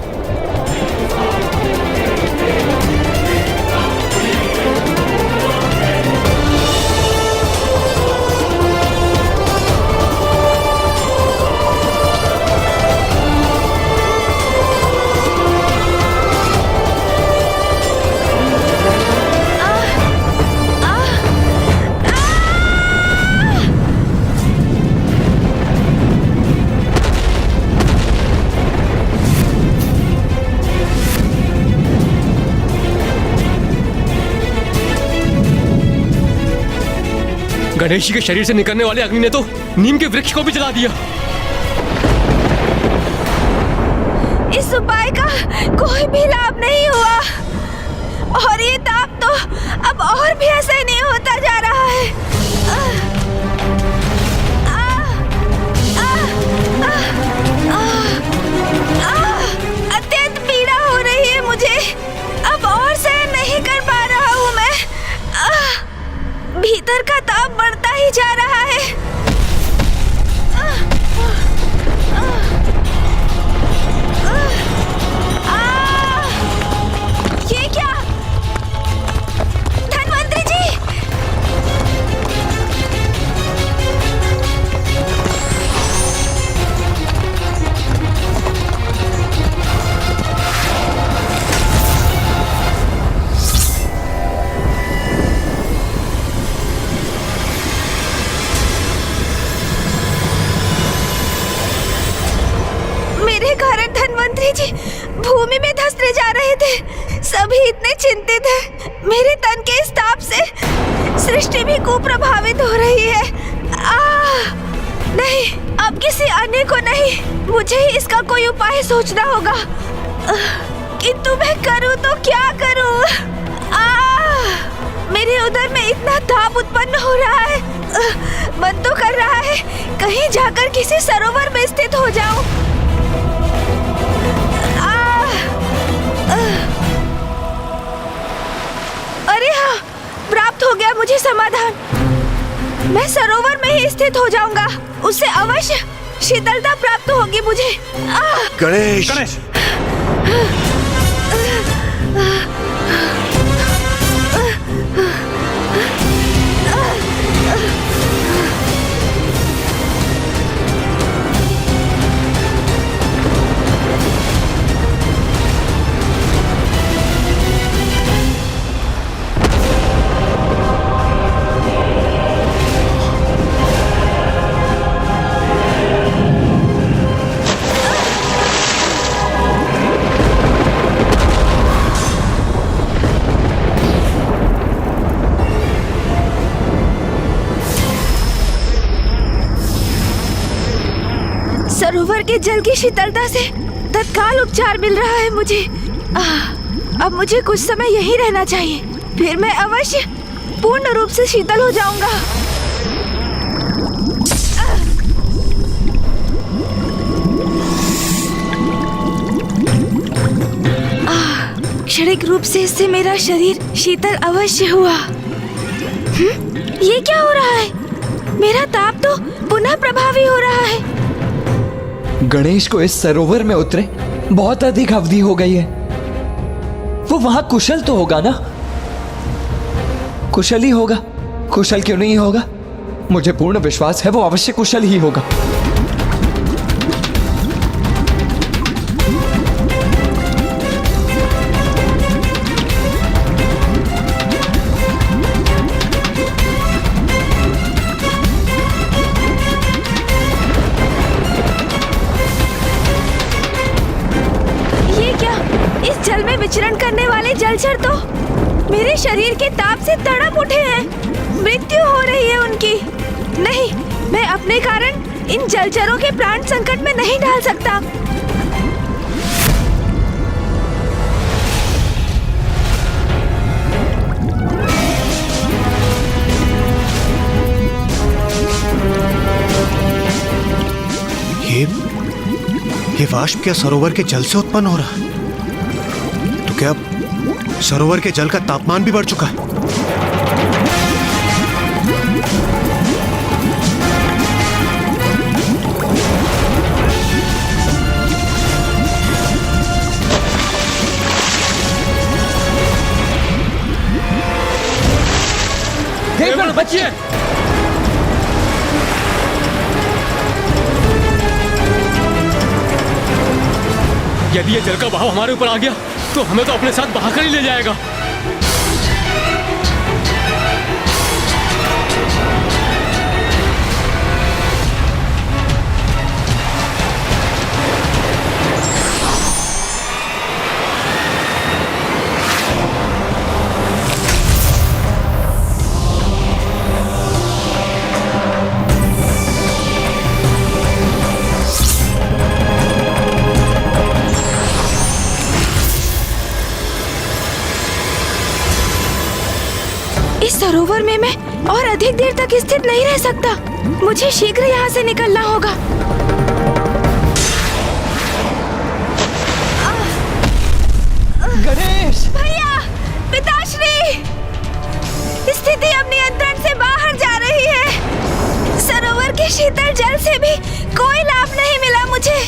गणेश जी के शरीर से निकलने वाले अग्नि ने तो नीम के वृक्ष को भी जला दिया। इस उपाय का कोई भी लाभ नहीं हुआ और ये ताप तो अब और भी असहनीय होता जा रहा है। अत्यंत पीड़ा हो रही है मुझे। अब और सहन नहीं कर पा रहा हूँ मैं। भीतर का ताप बढ़ता ही जा रहा है। ये क्या? धन्वंतरी जी! मेरे कारण धन्वंतरी जी भूमि में धंसते जा रहे थे। सभी इतने चिंतित हैं। मेरे तन के इस ताप से सृष्टि भी कुप्रभावित हो रही है। नहीं, अब किसी अन्य को नहीं, मुझे ही इसका कोई उपाय सोचना होगा। किंतु मैं करूं तो क्या करूं? मेरे उदर में इतना ताप उत्पन्न हो रहा है। मन तो कर रहा है कहीं जाकर किसी सरोवर में स्थित हो जाऊं। अरे हाँ, प्राप्त हो गया मुझे समाधान। मैं सरोवर में ही स्थित हो जाऊंगा। उससे अवश्य शीतलता प्राप्त होगी मुझे। गणेश, सरोवर के जल की शीतलता से तत्काल उपचार मिल रहा है मुझे। अब मुझे कुछ समय यहीं रहना चाहिए, फिर मैं अवश्य पूर्ण रूप से शीतल हो जाऊंगा। क्षणिक रूप से इससे मेरा शरीर शीतल अवश्य हुआ। ये क्या हो रहा है? मेरा ताप तो पुनः प्रभावी हो रहा है। गणेश को इस सरोवर में उतरे बहुत अधिक अवधि हो गई है। वो वहां कुशल तो होगा ना? कुशल ही होगा। कुशल क्यों नहीं होगा? मुझे पूर्ण विश्वास है वो अवश्य कुशल ही होगा। विचरण करने वाले जलचर तो मेरे शरीर के ताप से तड़प उठे हैं। मृत्यु हो रही है उनकी। नहीं, मैं अपने कारण इन जलचरों के प्राण संकट में नहीं डाल सकता। ये वाष्प क्या सरोवर के जल से उत्पन्न हो रहा है? तो क्या सरोवर के जल का तापमान भी बढ़ चुका है? बचिए। यदि ये जल का बहाव हमारे ऊपर आ गया तो हमें तो अपने साथ बहाकर ही ले जाएगा। इस सरोवर में मैं और अधिक देर तक स्थित नहीं रह सकता। मुझे शीघ्र यहाँ से निकलना होगा। गणेश! भैया, पिताश्री, स्थिति अब नियंत्रण से बाहर जा रही है। सरोवर के शीतल जल से भी कोई लाभ नहीं मिला मुझे।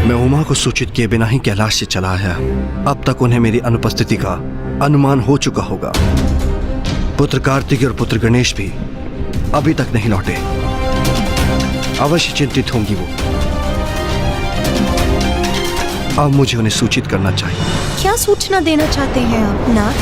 मैं उमा को सूचित किए बिना ही कैलाश से चला आया। अब तक उन्हें मेरी अनुपस्थिति का अनुमान हो चुका होगा। पुत्र कार्तिक और पुत्र गणेश भी अभी तक नहीं लौटे। अवश्य चिंतित होंगी वो। अब मुझे उन्हें सूचित करना चाहिए। क्या सूचना देना चाहते हैं आप नाथ?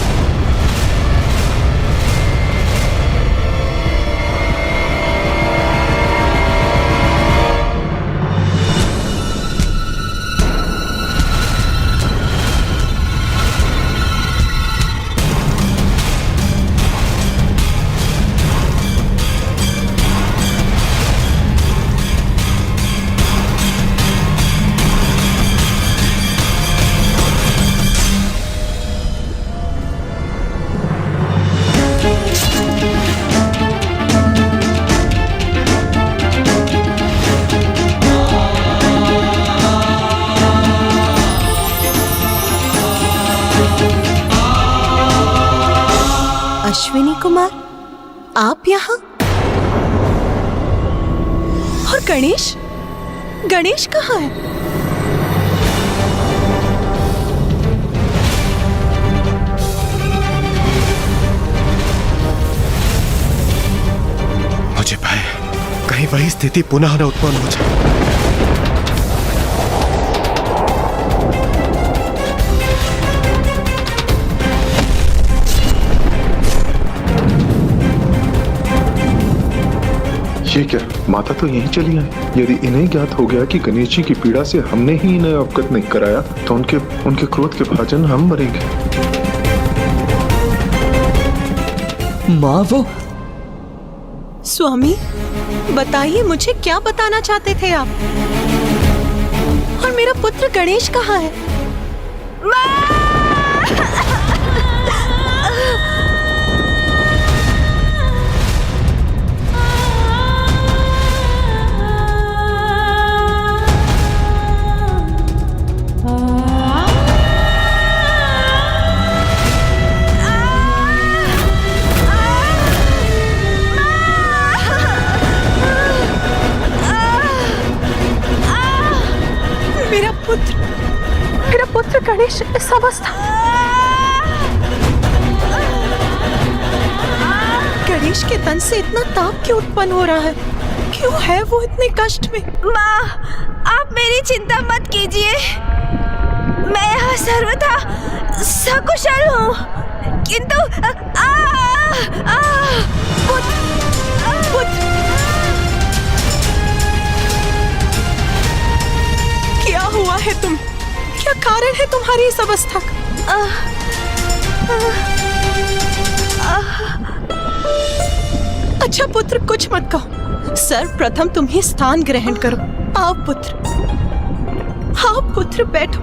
अश्विनी कुमार, आप यहाँ? और गणेश? गणेश कहाँ है? मुझे भय कहीं वही स्थिति पुनः न उत्पन्न हो जाए। ये क्या, माता तो यहीं चली आई। यदि इन्हें ज्ञात हो गया कि गणेश जी की पीड़ा से हमने ही इन्हें अवगत नहीं कराया तो उनके क्रोध के भाजन हम मरेंगे। माँ वो। स्वामी, बताइए मुझे क्या बताना चाहते थे आप? और मेरा पुत्र गणेश कहाँ है? मेरा पुत्र गणेश इस अवस्था। गणेश के तन से इतना ताप क्यों उत्पन्न हो रहा है? क्यों है वो इतने कष्ट में? माँ, आप मेरी चिंता मत कीजिए। मैं यहाँ सर्वथा सकुशल हूँ, किंतु क्या हुआ है तुम? क्या कारण है तुम्हारी इस अवस्था का? अच्छा पुत्र, कुछ मत कहो। सर्वप्रथम तुम ही स्थान ग्रहण करो। आओ पुत्र, बैठो।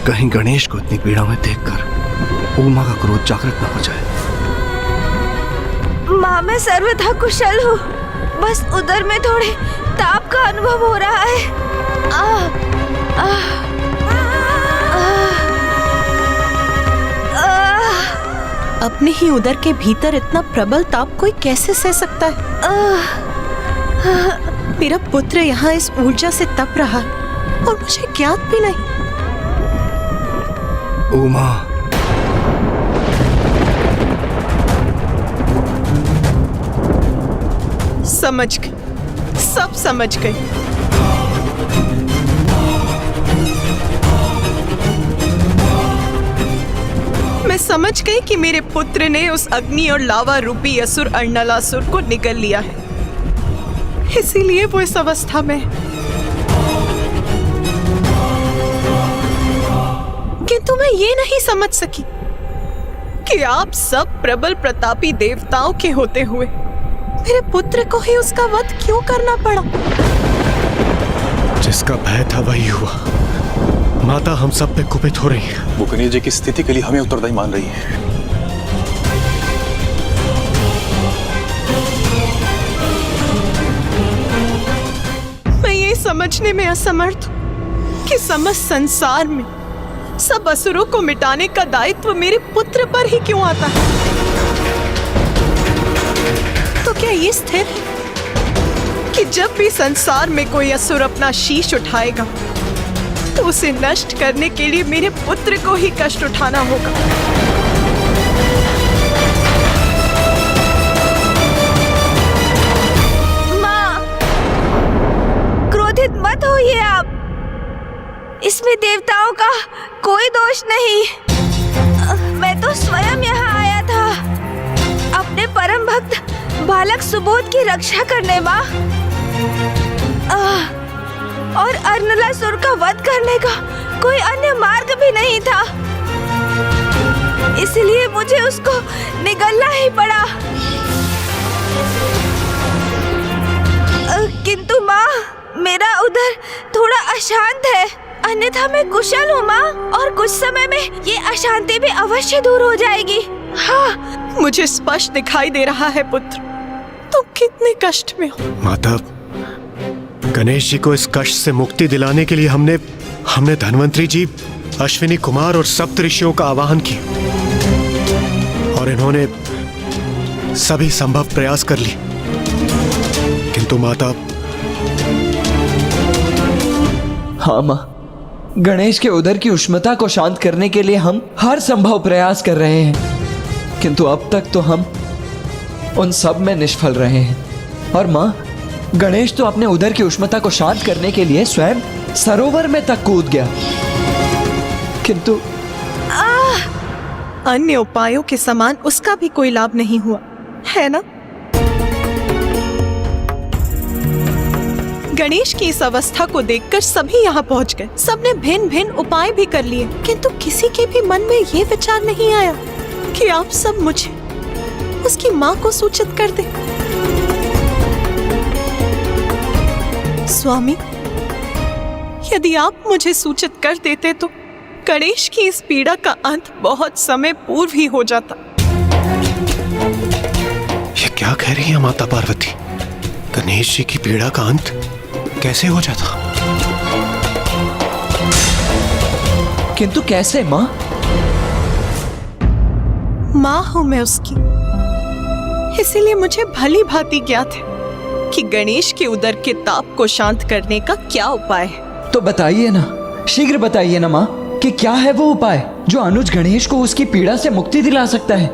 कहीं गणेश को इतनी पीड़ा में देखकर उमा का क्रोध जागृत न हो जाए। माँ, मैं सर्वथा कुशल हूँ, बस उधर में थोड़े ताप का अनुभव हो रहा है। अपने ही उदर के भीतर इतना प्रबल ताप कोई कैसे सह सकता है? मेरा पुत्र यहाँ इस ऊर्जा से तप रहा है और मुझे ज्ञात भी नहीं। उमा, समझ गई, सब समझ गई। मैं समझ गई कि मेरे पुत्र ने उस अग्नि और लावा रूपी असुर अर्नलासुर को निगल लिया है, इसीलिए वो इस अवस्था में है। किंतु मैं ये नहीं समझ सकी कि आप सब प्रबल प्रतापी देवताओं के होते हुए मेरे पुत्र को ही उसका वध क्यों करना पड़ा? जिसका भय था वही हुआ। माता हम सब पे कुपित हो रही है। वो गणेश जी की स्थिति के लिए हमें उत्तरदायी मान रही है। मैं ये समझने में असमर्थ हूँ कि समस्त संसार में सब असुरों को मिटाने का दायित्व मेरे पुत्र पर ही क्यों आता है? तो क्या ये स्थिर है कि जब भी संसार में कोई असुर अपना शीश उठाएगा तो उसे नष्ट करने के लिए मेरे पुत्र को ही कष्ट उठाना होगा? माँ, क्रोधित मत होइए आप। इसमें देवताओं का कोई दोष नहीं। मैं तो स्वयं यहाँ आया था अपने परम भक्त बालक सुबोध की रक्षा करने, माँ। और अर्नलासुर का वध करने का कोई अन्य मार्ग भी नहीं था, इसलिए मुझे उसको निगलना ही पड़ा। किंतु माँ, मेरा उधर थोड़ा अशांत है, अन्यथा मैं कुशल हूँ माँ, और कुछ समय में ये अशांति भी अवश्य दूर हो जाएगी। हाँ, मुझे स्पष्ट दिखाई दे रहा है पुत्र, तुम कितने कष्ट में हो। माता, गणेश जी को इस कष्ट से मुक्ति दिलाने के लिए हमने धन्वंतरी जी, अश्विनी कुमार और सप्त ऋषियों का आवाहन किया और इन्होंने सभी संभव प्रयास कर लिए, किंतु माता। हाँ माँ, गणेश के उदर की उष्णता को शांत करने के लिए हम हर संभव प्रयास कर रहे हैं, किंतु अब तक तो हम उन सब में निष्फल रहे हैं। और माँ, गणेश तो अपने उदर की उष्णता को शांत करने के लिए स्वयं सरोवर में तक कूद गया, किंतु अन्य उपायों के समान उसका भी कोई लाभ नहीं हुआ, है ना? गणेश की इस अवस्था को देखकर सभी यहाँ पहुँच गए। सबने भिन्न भिन्न उपाय भी कर लिए, किंतु किसी के भी मन में ये विचार नहीं आया कि आप सब मुझे उसकी माँ को सूचित कर दे। स्वामी, यदि आप मुझे सूचित कर देते तो गणेश की इस पीड़ा का अंत बहुत समय पूर्व ही हो जाता। ये क्या कह रही है माता पार्वती? गणेश जी की पीड़ा का अंत कैसे हो जाता? किंतु कैसे माँ? माँ हूं मैं उसकी, इसीलिए मुझे भली भांति ज्ञात है कि गणेश के उदर के ताप को शांत करने का क्या उपाय है। तो बताइए ना, शीघ्र बताइए ना माँ, कि क्या है वो उपाय जो अनुज गणेश को उसकी पीड़ा से मुक्ति दिला सकता है।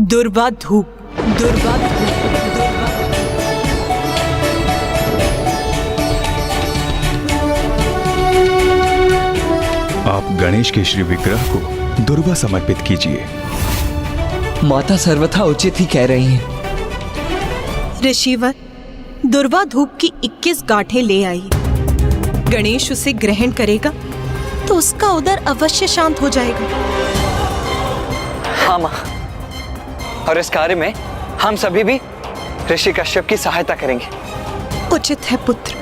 दुर्वा धूप, दुर्वा धूप। आप गणेश के श्री विग्रह को दुर्वा समर्पित कीजिए। माता सर्वथा उचित ही कह रही हैं। ऋषिवर, दुर्वा धूप की 21 गांठें ले आई। गणेश उसे ग्रहण करेगा तो उसका उदर अवश्य शांत हो जाएगा। हाँ माँ, और इस कार्य में हम सभी भी ऋषि कश्यप की सहायता करेंगे। उचित है पुत्र।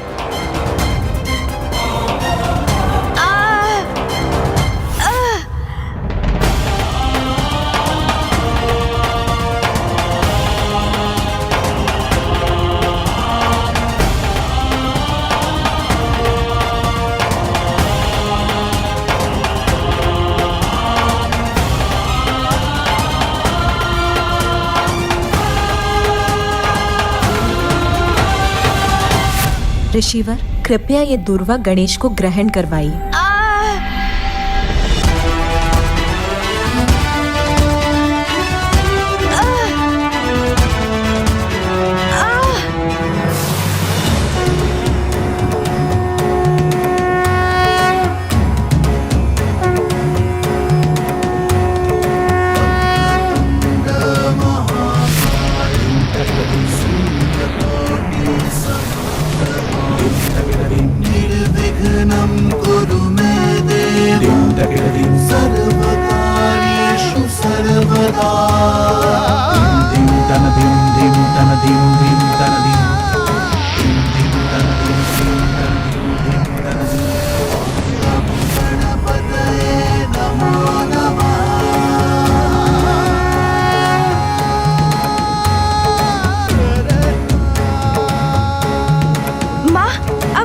ऋषिवर, कृपया ये दूर्वा गणेश को ग्रहण करवाइए।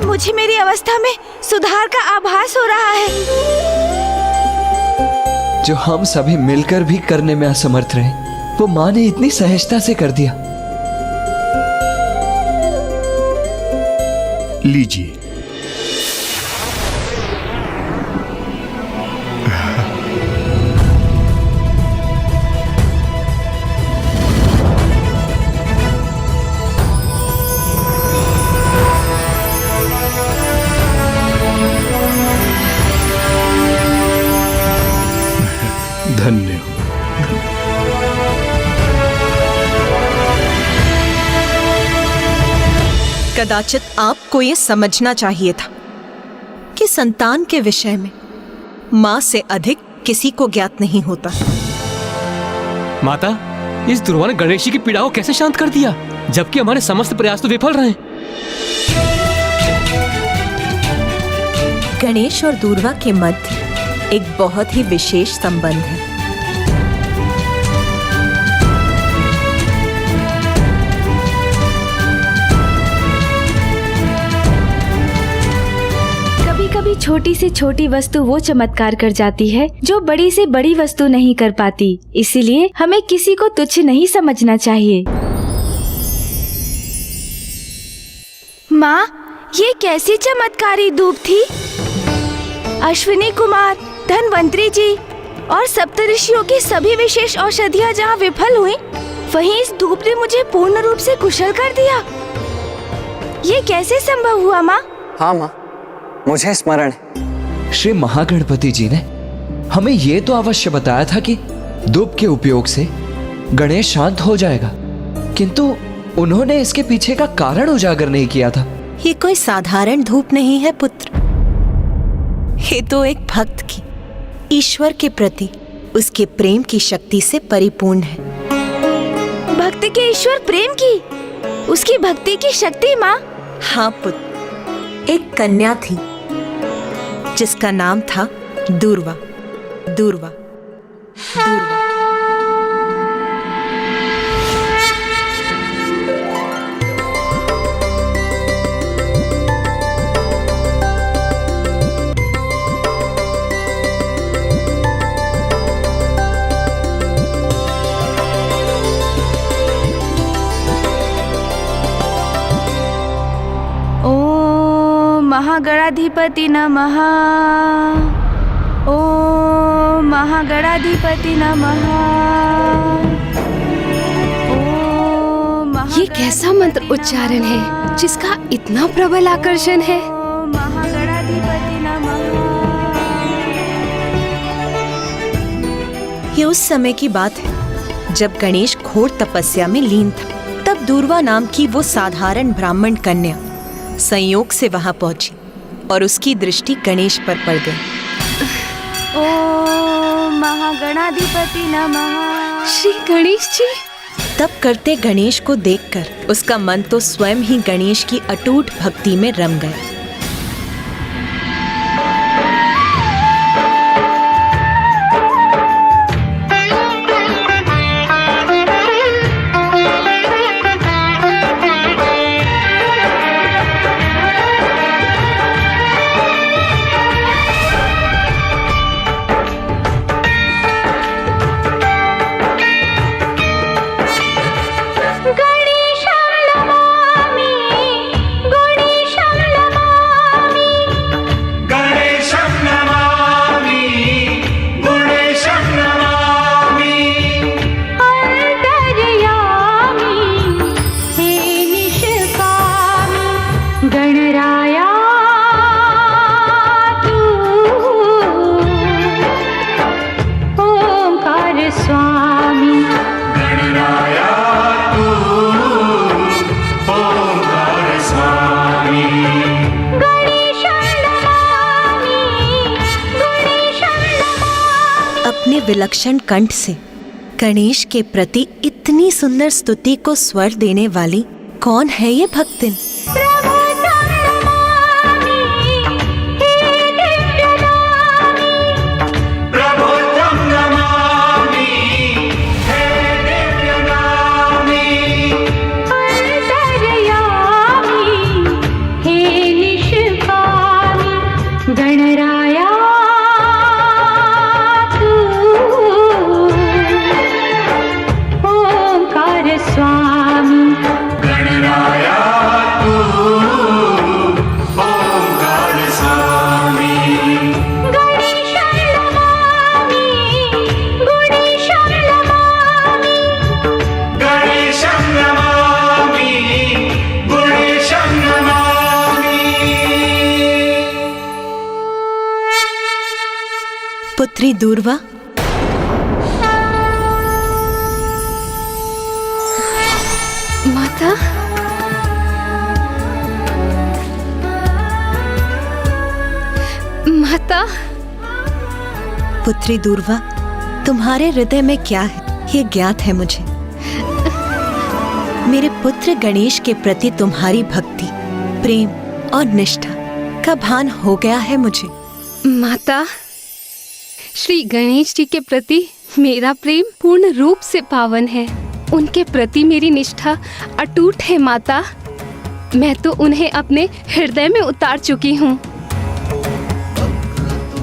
मुझे मेरी अवस्था में सुधार का आभास हो रहा है, जो हम सभी मिलकर भी करने में असमर्थ रहे, वो माँ ने इतनी सहजता से कर दिया। लीजिए। धन्य। कदाचित आपको ये समझना चाहिए था कि संतान के विषय में माँ से अधिक किसी को ज्ञात नहीं होता। माता, इस दुर्वा ने गणेश जी की पीड़ा को कैसे शांत कर दिया, जबकि हमारे समस्त प्रयास तो विफल रहे। गणेश और दूर्वा के मध्य एक बहुत ही विशेष संबंध है। कभी कभी छोटी से छोटी वस्तु वो चमत्कार कर जाती है जो बड़ी से बड़ी वस्तु नहीं कर पाती। इसीलिए हमें किसी को तुच्छ नहीं समझना चाहिए। माँ, ये कैसी चमत्कारी धूप थी? अश्विनी कुमार, धनवंतरी जी और सप्तऋषियों की सभी विशेष औषधियाँ जहाँ विफल हुई, वहीं इस धूप ने मुझे पूर्ण रूप से कुशल कर दिया। ये कैसे संभव हुआ माँ? हाँ माँ, मुझे स्मरण है। श्री महागणपति जी ने हमें ये तो अवश्य बताया था कि धूप के उपयोग से गणेश शांत हो जाएगा, किंतु उन्होंने इसके पीछे का कारण उजागर नहीं किया था। ये कोई साधारण धूप नहीं है पुत्र, ये तो एक भक्त की ईश्वर के प्रति उसके प्रेम की शक्ति से परिपूर्ण है। भक्त के ईश्वर प्रेम की, उसकी भक्ति की शक्ति माँ? हाँ पुत्र, एक कन्या थी जिसका नाम था दूर्वा। दूर्वा, दूर्वा। महागणाधिपति नमः। ओम महागणाधिपति नमः। ये कैसा मंत्र उच्चारण है जिसका इतना प्रबल आकर्षण है? महागणाधिपति नमः। ये उस समय की बात है जब गणेश घोर तपस्या में लीन था। तब दूर्वा नाम की वो साधारण ब्राह्मण कन्या संयोग से वहां पहुंची और उसकी दृष्टि गणेश पर पड़ गई। ओम महागणाधिपति नमः। श्री गणेश जी। तब करते गणेश को देखकर उसका मन तो स्वयं ही गणेश की अटूट भक्ति में रम गया। गणेशं नमामि, गणेशं अपने विलक्षण कंठ से गणेश के प्रति इतनी सुंदर स्तुति को स्वर देने वाली कौन है ये भक्तिन? पुत्री दूर्वा, माता, माता। पुत्री दूर्वा, तुम्हारे हृदय में क्या है ये ज्ञात है मुझे। मेरे पुत्र गणेश के प्रति तुम्हारी भक्ति, प्रेम और निष्ठा का भान हो गया है मुझे। माता, श्री गणेश जी के प्रति मेरा प्रेम पूर्ण रूप से पावन है। उनके प्रति मेरी निष्ठा अटूट है माता। मैं तो उन्हें अपने हृदय में उतार चुकी हूँ।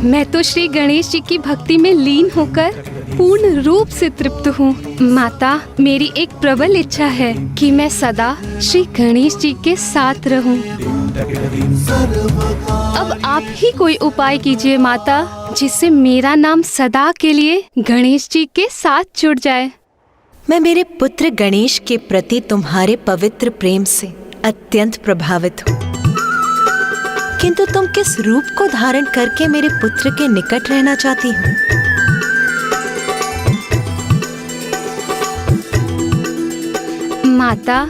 मैं तो श्री गणेश जी की भक्ति में लीन होकर पूर्ण रूप से तृप्त हूँ। माता, मेरी एक प्रबल इच्छा है कि मैं सदा श्री गणेश जी के साथ रहूँ। अब आप ही कोई उपाय कीजिए माता, जिससे मेरा नाम सदा के लिए गणेश जी के साथ जुड़ जाए। मैं मेरे पुत्र गणेश के प्रति तुम्हारे पवित्र प्रेम से अत्यंत प्रभावित हूँ, किंतु तुम किस रूप को धारण करके मेरे पुत्र के निकट रहना चाहती हो? माता,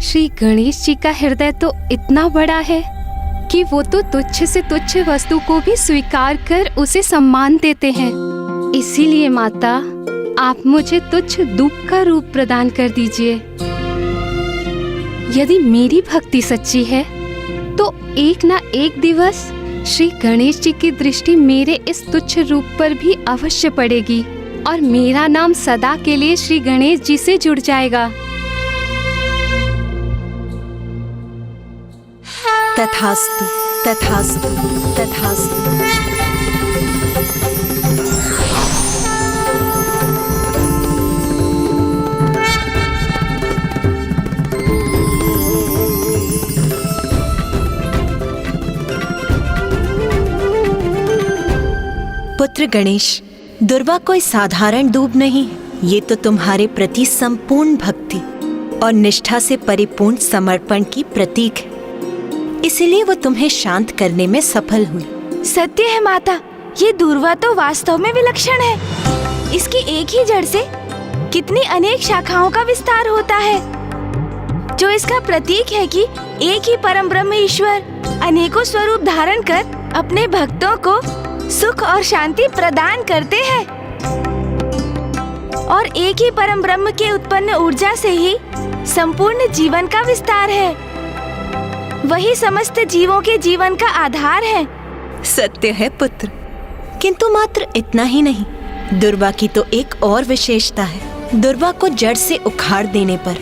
श्री गणेश जी का हृदय तो इतना बड़ा है कि वो तो तुच्छ से तुच्छ वस्तु को भी स्वीकार कर उसे सम्मान देते हैं। इसीलिए माता, आप मुझे तुच्छ धूप का रूप प्रदान कर दीजिए। यदि मेरी भक्ति सच्ची है तो एक ना एक दिवस श्री गणेश जी की दृष्टि मेरे इस तुच्छ रूप पर भी अवश्य पड़ेगी और मेरा नाम सदा के लिए श्री गणेश जी से जुड़ जाएगा। तथास्तु, तथास्तु, तथास्तु। पुत्र गणेश, दुर्वा कोई साधारण दूब नहीं है। ये तो तुम्हारे प्रति संपूर्ण भक्ति और निष्ठा से परिपूर्ण समर्पण की प्रतीक है। इसीलिए वो तुम्हें शांत करने में सफल हुई। सत्य है माता, ये दूर्वा तो वास्तव में विलक्षण है। इसकी एक ही जड़ से कितनी अनेक शाखाओं का विस्तार होता है, जो इसका प्रतीक है कि एक ही परम ब्रह्म ईश्वर अनेकों स्वरूप धारण कर अपने भक्तों को सुख और शांति प्रदान करते हैं। और एक ही परम ब्रह्म के उत्पन्न ऊर्जा से ही संपूर्ण जीवन का विस्तार है। वही समस्त जीवों के जीवन का आधार है। सत्य है पुत्र, किंतु मात्र इतना ही नहीं, दुर्वा की तो एक और विशेषता है। दुर्वा को जड़ से उखाड़ देने पर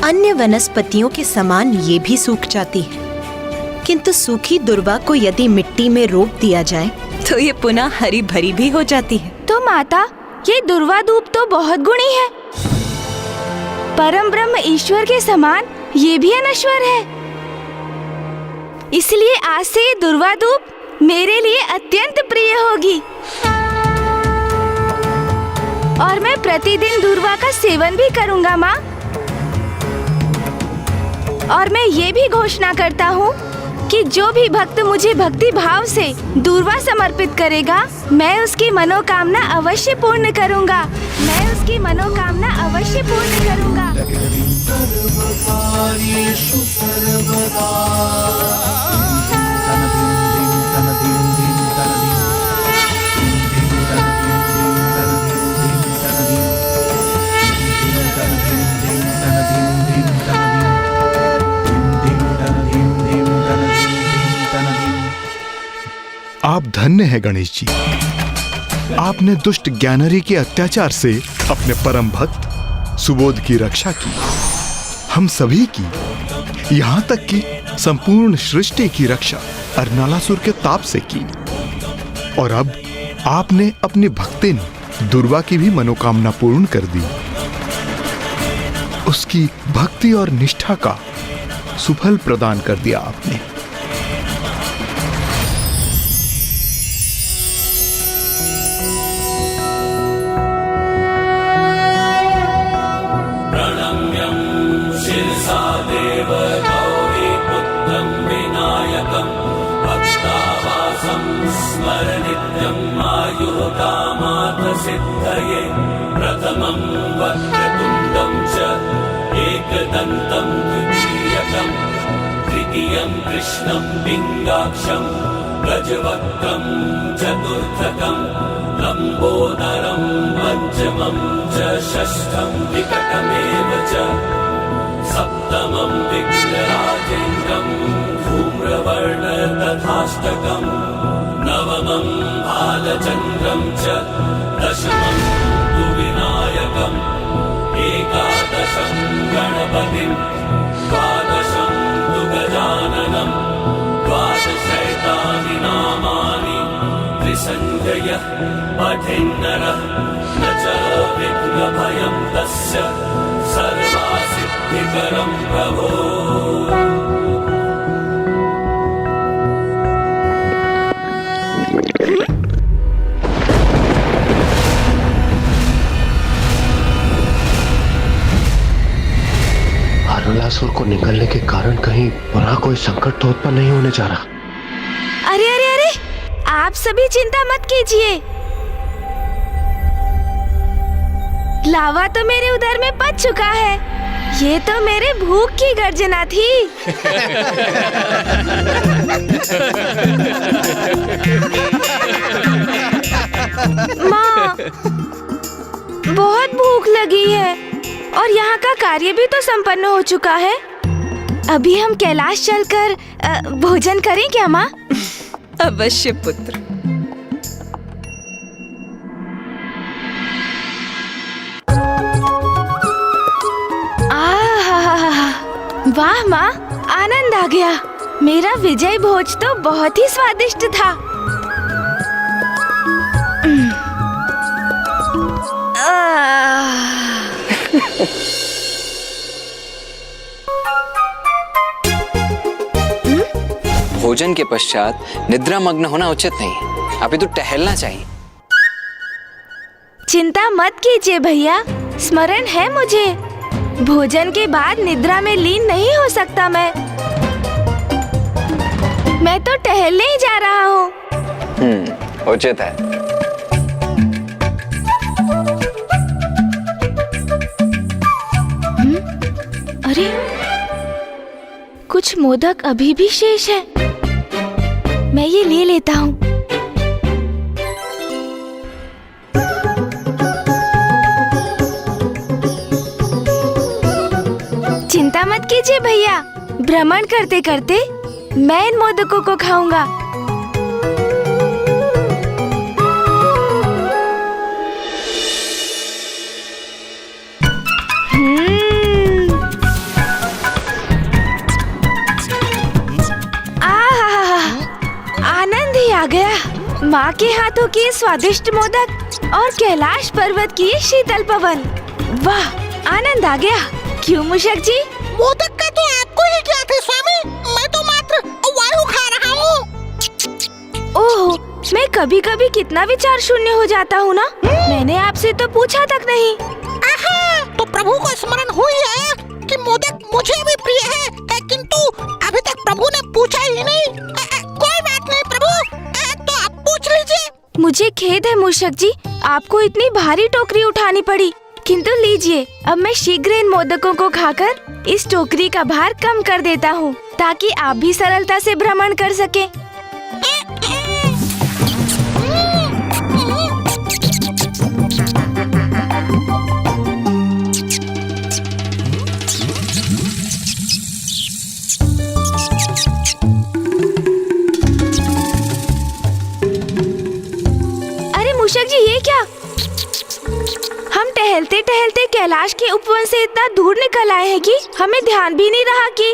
अन्य वनस्पतियों के समान ये भी सूख जाती है, किंतु सूखी दुर्वा को यदि मिट्टी में रोप दिया जाए तो ये पुनः हरी भरी भी हो जाती है। तो माता, ये दुर्वा धूप तो बहुत गुणी है। परम ब्रह्म ईश्वर के समान ये भी अनश्वर है। इसलिए आज से ये दुर्वा धूप मेरे लिए अत्यंत प्रिय होगी और मैं प्रतिदिन दुर्वा का सेवन भी करूंगा माँ। और मैं ये भी घोषणा करता हूँ कि जो भी भक्त मुझे भक्ति भाव से दुर्वा समर्पित करेगा, मैं उसकी मनोकामना अवश्य पूर्ण करूंगा। मैं उसकी मनोकामना अवश्य पूर्ण करूंगा। आप धन्य हैं गणेश जी। आपने दुष्ट ज्ञानरी के अत्याचार से अपने परम भक्त सुबोध की रक्षा की, हम सभी की, यहां तक कि संपूर्ण सृष्टि की रक्षा अर्नालासुर के ताप से की। और अब आपने अपनी भक्तिन दुर्वा की भी मनोकामना पूर्ण कर दी। उसकी भक्ति और निष्ठा का सुफल प्रदान कर दिया आपने। सिद्धये प्रथमं वक्रतुण्डं च एकदन्तं द्वितीयकं तृतीयं कृष्णं पिङ्गाक्षं गजवक्त्रं चतुर्थकं लम्बोदरं पञ्चमं च षष्ठं विकटमेव च सप्तमं विघ्नराजेन्द्रं धूम्रवर्ण तथाष्टकम् नवमं बालचन्द्रं च दशमं तु विनायकम् एकादशं गणपतिं द्वादशं तु गजाननं द्वादशैतानि नामानि त्रिसञ्जयः पठेन्नरः न च विघ्नभयं तस्य सर्वासिद्धिकरं प्रभो। अर्नलासुर को निकलने के कारण कहीं बुरा कोई संकट तो उत्पन्न नहीं होने जा रहा। अरे अरे अरे, आप सभी चिंता मत कीजिए। लावा तो मेरे उदर में पच चुका है। ये तो मेरे भूख की गर्जना थी। माँ, बहुत भूख लगी है और यहाँ का कार्य भी तो संपन्न हो चुका है। अभी हम कैलाश चलकर भोजन करें क्या माँ? अवश्य पुत्र। वाह माँ, आनंद आ गया। मेरा विजय भोज तो बहुत ही स्वादिष्ट था। भोजन के पश्चात निद्रा मग्न होना उचित नहीं, अभी तो टहलना चाहिए। चिंता मत कीजिए भैया, स्मरण है मुझे। भोजन के बाद निद्रा में लीन नहीं हो सकता मैं तो टहलने ही जा रहा हूँ। उचित है। अरे, कुछ मोदक अभी भी शेष है, मैं ये ले लेता हूँ। चिंता मत कीजिए भैया, भ्रमण करते करते मैं इन मोदकों को खाऊंगा। आनंद ही आ गया। माँ के हाथों की स्वादिष्ट मोदक और कैलाश पर्वत की शीतल पवन। वाह, आनंद आ गया। क्यों मूषक जी? मोदक का तो आपको ही क्या थे स्वामी, मैं तो मात्र वायु खा रहा हूँ। ओह, मैं कभी कभी कितना विचार शून्य हो जाता हूँ ना। मैंने आपसे तो पूछा तक नहीं। आहा, तो प्रभु को स्मरण हुई है कि मोदक मुझे भी प्रिय है, किंतु अभी तक प्रभु ने पूछा ही नहीं। कोई बात नहीं प्रभु, तो आप पूछ लीजिए। मुझे खेद है मूषक जी, आपको इतनी भारी टोकरी उठानी पड़ी। किंतु लीजिए, अब मैं शीघ्र इन मोदकों को खाकर इस टोकरी का भार कम कर देता हूँ, ताकि आप भी सरलता से भ्रमण कर सके। कैलाश के उपवन से इतना दूर निकल आए हैं कि हमें ध्यान भी नहीं रहा कि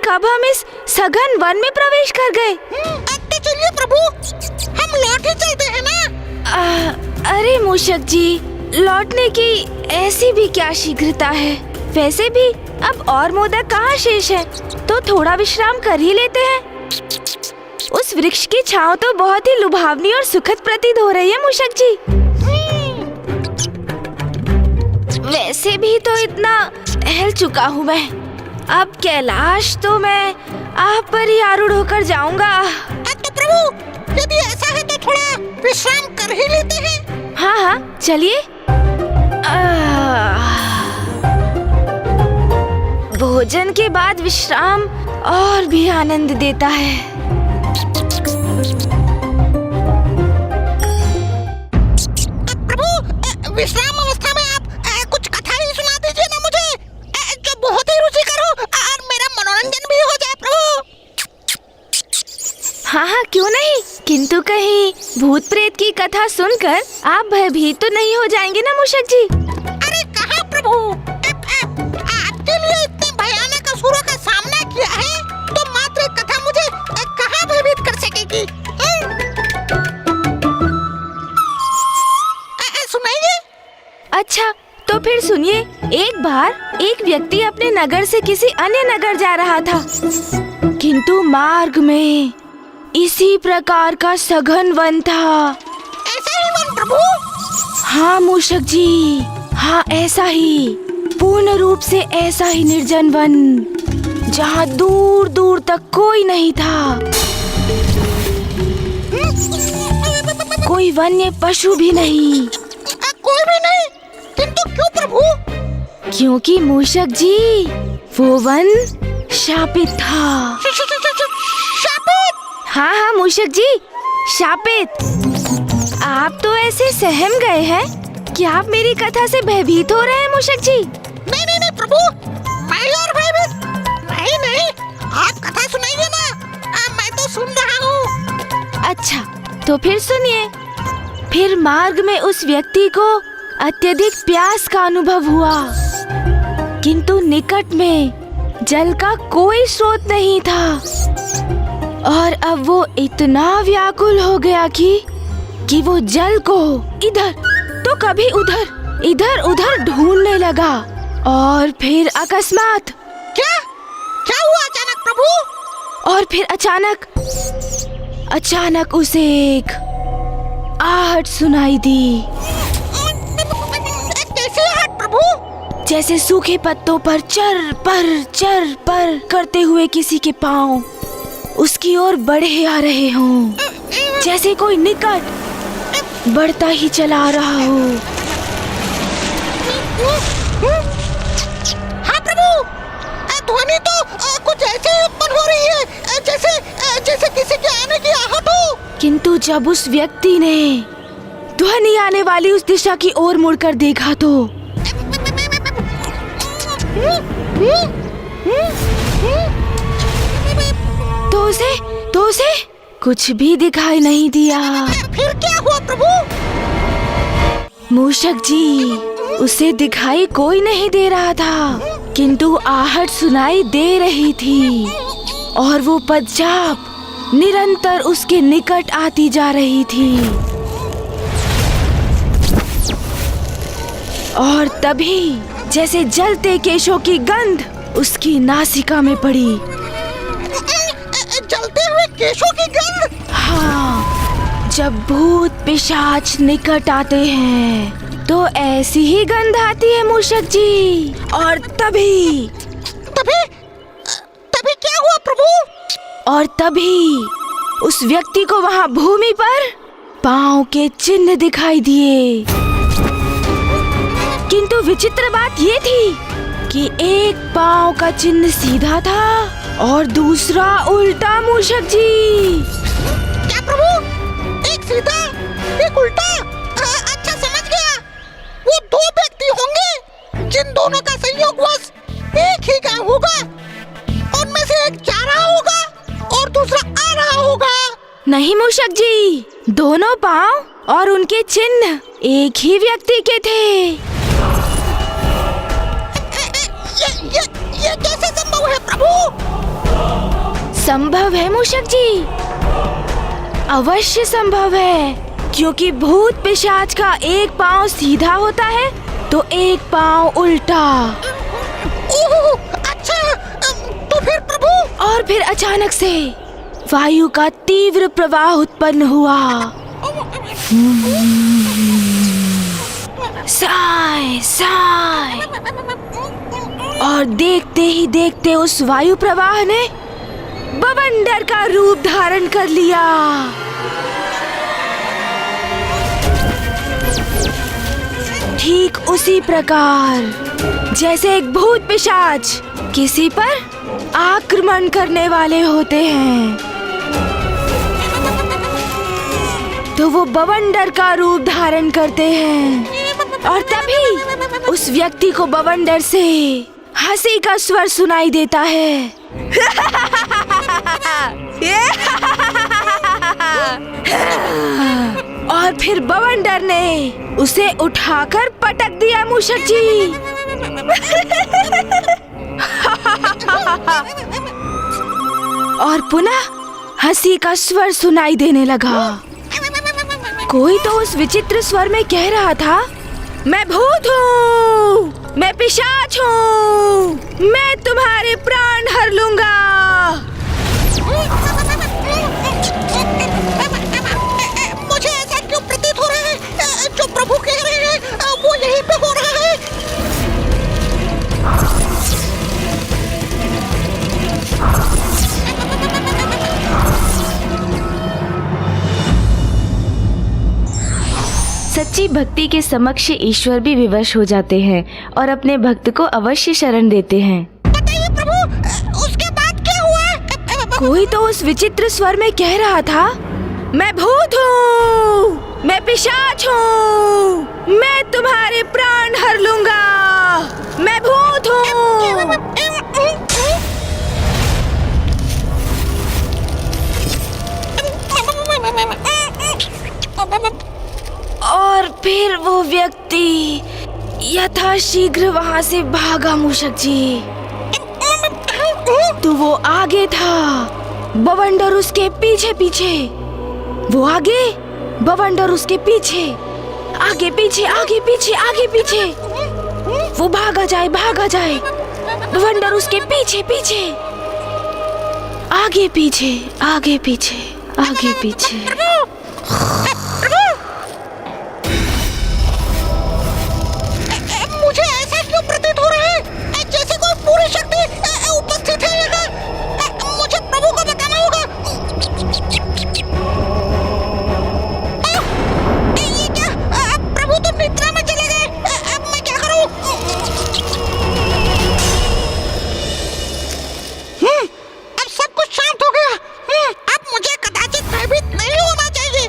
कब हम इस सघन वन में प्रवेश कर गए। अब तो चलिए प्रभु, हम लौट ही चलते हैं ना। अरे मूषक जी, लौटने की ऐसी भी क्या शीघ्रता है? वैसे भी अब और मोदक कहाँ शेष है, तो थोड़ा विश्राम कर ही लेते हैं। उस वृक्ष की छांव तो बहुत ही लुभावनी और सुखद प्रतीत हो रही है मूषक जी। वैसे भी तो इतना टहल चुका हूँ मैं, अब कैलाश तो मैं आप पर ही आरूढ़ होकर जाऊंगा। तो प्रभु, यदि ऐसा है तो थोड़ा विश्राम कर ही लेते हैं। हाँ हाँ चलिए। भोजन के बाद विश्राम और भी आनंद देता है। प्रभु, विश्राम अवस्था में आप कुछ कथा ही सुना दीजिए ना मुझे, जो बहुत ही रुचिकर हो और मेरा मनोरंजन भी हो जाए प्रभु। हाँ हाँ क्यों नहीं, किंतु कहीं भूत प्रेत की कथा सुनकर आप भयभीत तो नहीं हो जाएंगे ना मूषक जी? अरे कहाँ प्रभु, आपके लिए इतने भयानक असुरों का सामना किया है, तो मात्र एक कथा मुझे कहाँ भयभीत कर सकेगी? सुनाइए। अच्छा तो फिर सुनिए। एक बार एक व्यक्ति अपने नगर से किसी अन्य नगर जा रहा था, किंतु मार्ग में इसी प्रकार का सघन वन था। ऐसा ही वन प्रभु? हाँ मूषक जी, हाँ ऐसा ही, पूर्ण रूप से ऐसा ही निर्जन वन, जहाँ दूर दूर तक कोई नहीं था, कोई वन्य पशु भी नहीं। कोई भी नहीं? किंतु क्यों प्रभु? क्योंकि मूषक जी वो वन शापित था। शापित? हाँ हाँ मूषक जी, शापित। आप तो ऐसे सहम गए हैं कि आप मेरी कथा से भयभीत हो रहे हैं मूषक जी। नहीं नहीं नहीं प्रभु, मैं और भयभीत नहीं, आप कथा सुनाइए ना, मैं तो सुन रहा हूँ। अच्छा तो फिर सुनिए। फिर मार्ग में उस व्यक्ति को अत्यधिक प्यास का अनुभव हुआ, किंतु निकट में जल का कोई स्रोत नहीं था, और अब वो इतना व्याकुल हो गया कि वो जल को इधर तो कभी उधर इधर उधर ढूंढने लगा। और फिर अकस्मात क्या हुआ अचानक प्रभु? और फिर अचानक उसे एक आहट सुनाई दी। कैसी आहट प्रभु? जैसे सूखे पत्तों पर चर पर करते हुए किसी के पांव उसकी ओर बढ़े आ रहे हों, जैसे कोई निकट बढ़ता ही चला रहा हो। हाँ प्रभु, ध्वनि तो कुछ ऐसे ही उत्पन्न हो रही है, जैसे किसी के आने की आहट हो। किंतु जब उस व्यक्ति ने ध्वनि आने वाली उस दिशा की ओर मुड़कर देखा तो उसे कुछ भी दिखाई नहीं दिया। फिर क्या हुआ प्रभु? मूषक जी, उसे दिखाई कोई नहीं दे रहा था, किंतु आहट सुनाई दे रही थी, और वो पदचाप निरंतर उसके निकट आती जा रही थी। और तभी जैसे जलते केशों की गंध उसकी नासिका में पड़ी। जलते हुए केशों की गंध? हाँ, जब भूत पिशाच निकट आते हैं तो ऐसी ही गंध आती है मूषक जी। और तभी क्या हुआ प्रभु? और तभी उस व्यक्ति को वहाँ भूमि पर पांव के चिन्ह दिखाई दिए। किंतु विचित्र बात ये थी कि एक पांव का चिन्ह सीधा था और दूसरा उल्टा मूषक जी। क्या प्रभु? एक सीधा एक उल्टा? अच्छा समझ गया, वो दो व्यक्ति होंगे जिन दोनों का संयोगवश एक ही गांव होगा। उनमें से एक जा रहा होगा और दूसरा आ रहा होगा। नहीं मूषक जी, दोनों पांव और उनके चिन्ह एक ही व्यक्ति के थे। ये कैसे संभव है प्रभु? संभव है मूषक जी, अवश्य संभव है, क्योंकि भूत पिशाच का एक पांव सीधा होता है तो एक पांव उल्टा। अच्छा, तो फिर प्रभु? और फिर अचानक से वायु का तीव्र प्रवाह उत्पन्न हुआ। साय साय, और देखते ही देखते उस वायु प्रवाह ने बवंडर का रूप धारण कर लिया। ठीक उसी प्रकार जैसे एक भूत पिशाच किसी पर आक्रमण करने वाले होते हैं, तो वो बवंडर का रूप धारण करते हैं, और तभी उस व्यक्ति को बवंडर से हंसी का स्वर सुनाई देता है। और फिर बवंडर ने उसे उठाकर पटक दिया मूषक जी। और पुनः हंसी का स्वर सुनाई देने लगा। कोई तो उस विचित्र स्वर में कह रहा था, मैं भूत हूँ, मैं पिशाच हूँ, मैं तुम्हारे प्राण हर लूंगा। मुझे ऐसा क्यों प्रतीत हो रहा है? जो प्रभु कह रहे हैं वो यहीं पे हो रहा है। सच्ची भक्ति के समक्ष ईश्वर भी विवश हो जाते हैं और अपने भक्त को अवश्य शरण देते हैं। बताइए प्रभु, उसके बाद क्या हुआ? कोई तो उस विचित्र स्वर में कह रहा था, मैं भूत हूँ, मैं पिशाच हूँ, मैं तुम्हारे प्राण हर लूंगा, मैं भूत हूँ। और फिर वो व्यक्ति यथाशीघ्र वहाँ से भागा मूषक जी। तो वो आगे था, बवंडर उसके पीछे पीछे, वो आगे, बवंडर उसके पीछे, आगे पीछे आगे पीछे आगे पीछे, वो भागा जाए, बवंडर उसके पीछे पीछे, आगे पीछे आगे पीछे आगे पीछे। मुझे ऐसा क्यों प्रतीत हो रहा है जैसे कोई पूरी शक्ति उपस्थित है यहाँ? मुझे प्रभु को बताना होगा। ये क्या? प्रभु तो निद्रा में चले गए। अब मैं क्या करूँ? अब सब कुछ शांत हो गया। अब मुझे कदाचित भयभीत नहीं होना चाहिए।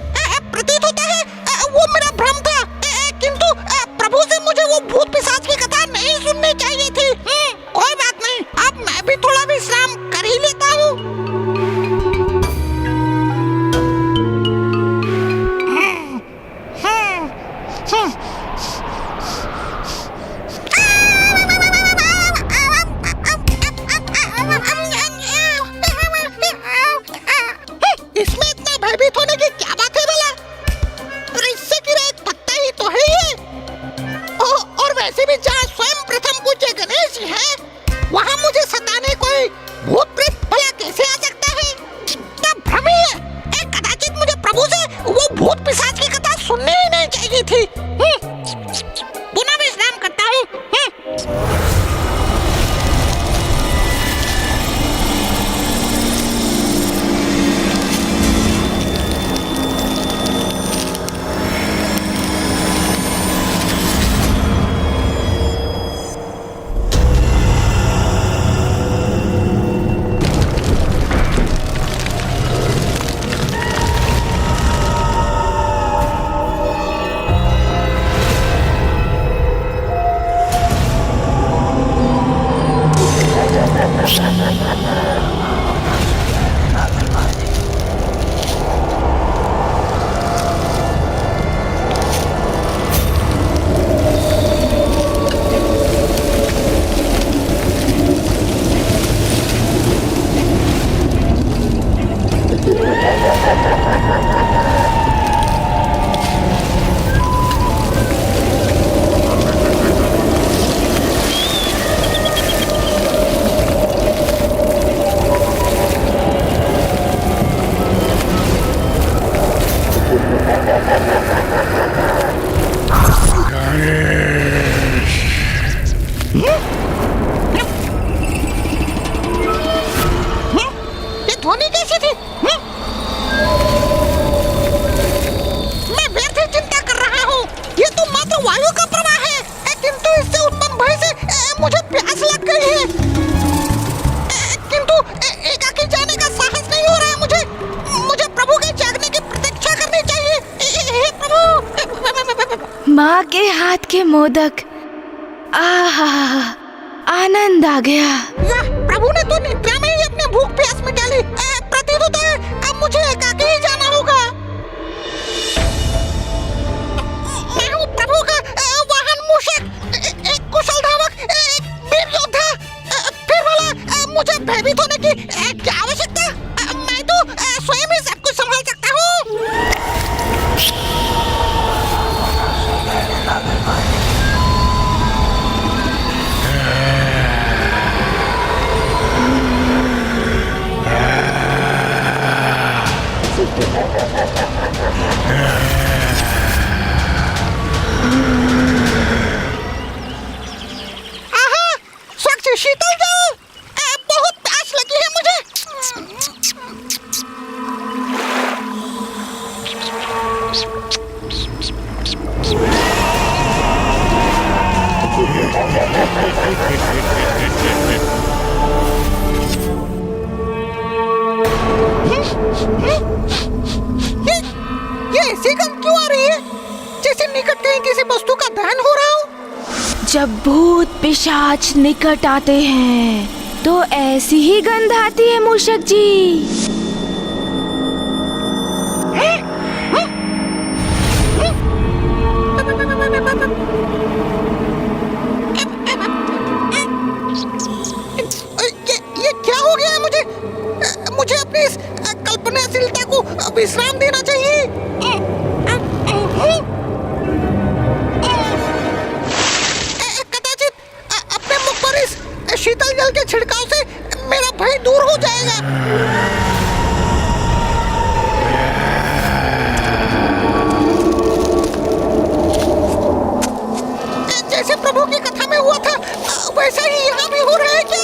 ध्वनि कैसी थी? मैं व्यर्थ ही चिंता कर रहा हूँ। ये तो मात्र वायु का प्रवाह है, किंतु इससे उत्पन्न भय से मुझे प्यास लग गई है। किंतु एकाकी जाने का साहस नहीं हो रहा है मुझे। मुझे प्रभु के जागने की प्रतीक्षा करनी चाहिए। हे प्रभु। माँ के हाथ के मोदक, आहा, आनंद आ गया। प्रभु ने तो निद्रा में ही अपनी भूख प्यास मिटा ली। प्रतीत होता है अब मुझे एकाकी ही जाना होगा। मैं हूँ प्रभु का वाहन मूषक, एक कुशल धावक, एक वीर योद्धा। फिर भला मुझे भयभीत होने की क्या आवश्यकता? मैं तो स्वयं ही सब कुछ संभाल सकता हूँ। आहा, स्वच्छ शीतल जल, बहुत प्यास लगी है मुझे। ये ऐसी गंध क्यों आ रही है, जैसे निकट कहीं किसी वस्तु का दहन हो रहा हो? जब भूत पिशाच निकट आते हैं तो ऐसी ही गंध आती है मूषक जी। ये क्या हो गया है मुझे? मुझे अपनी इस कल्पनाशीलता को विश्राम देना चाहिए। कदाचित अपने मुख पर इस शीतल जल के छिड़काव से मेरा भय दूर हो जाएगा। जैसे प्रभु की कथा में हुआ था वैसा ही यहाँ भी हो रहा है क्या?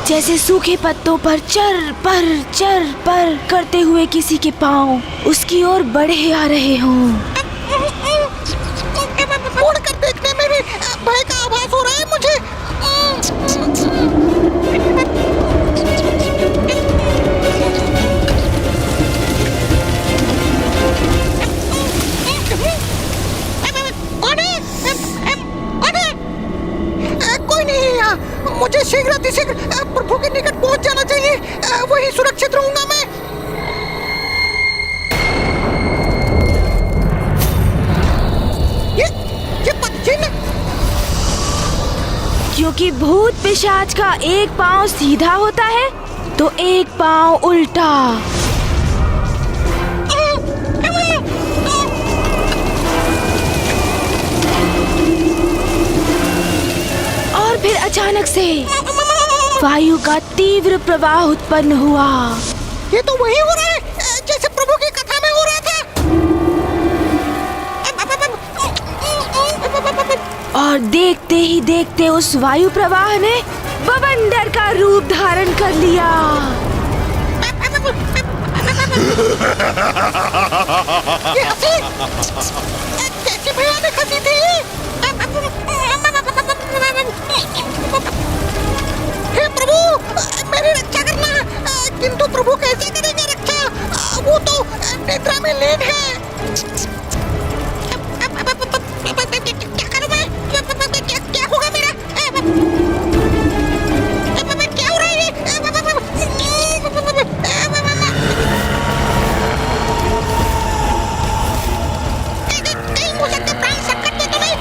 जैसे सूखे पत्तों पर चर पर करते हुए किसी के पांव उसकी ओर बढ़े आ रहे हों। मुड़कर देखने में भी भय का आभास हो रहा है मुझे। कोई नहीं है यहाँ। मुझे शीघ्र अतिशीघ्र प्रभु के निकट पहुँच जाना चाहिए। वही सुरक्षित रहूंगा मैं। ये पदचिन्ह, क्योंकि भूत पिशाच का एक पांव सीधा होता है तो एक पांव उल्टा। और फिर अचानक से वायु का तीव्र प्रवाह उत्पन्न हुआ। ये तो वही हो रहा है जैसे प्रभु की कथा में हो रहा था। और देखते ही देखते उस वायु प्रवाह ने बवंडर का रूप धारण कर लिया। ये हंसी कैसी भयानक हंसी थी। हे प्रभु, मेरी रक्षा करना। किंतु प्रभु कैसे करेंगे रक्षा? वो तो निद्रा में लीन है। क्या करूं मैं? क्या होगा मेरा? क्या हो रहा है? कहीं हो सकते प्राण संकट में तो नहीं?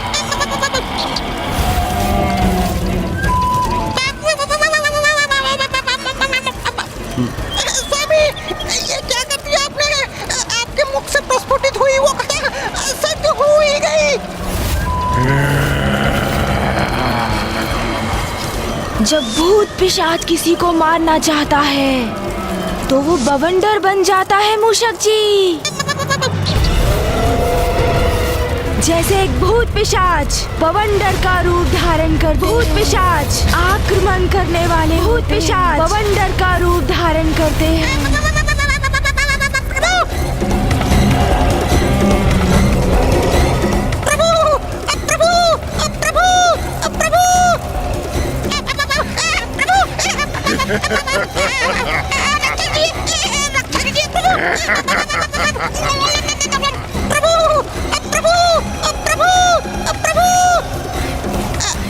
स्वामी, ये क्या कर दिया आपने? आपके मुख से प्रस्फुटित हुई वो कथा सच हो ही गई। जब भूत पिशाच किसी को मारना चाहता है तो वो बवंडर बन जाता है मूषक जी। जैसे एक भूत पिशाच बवंडर का रूप धारण कर, भूत पिशाच आक्रमण करने वाले भूत पिशाच बवंडर का रूप धारण करते हैं।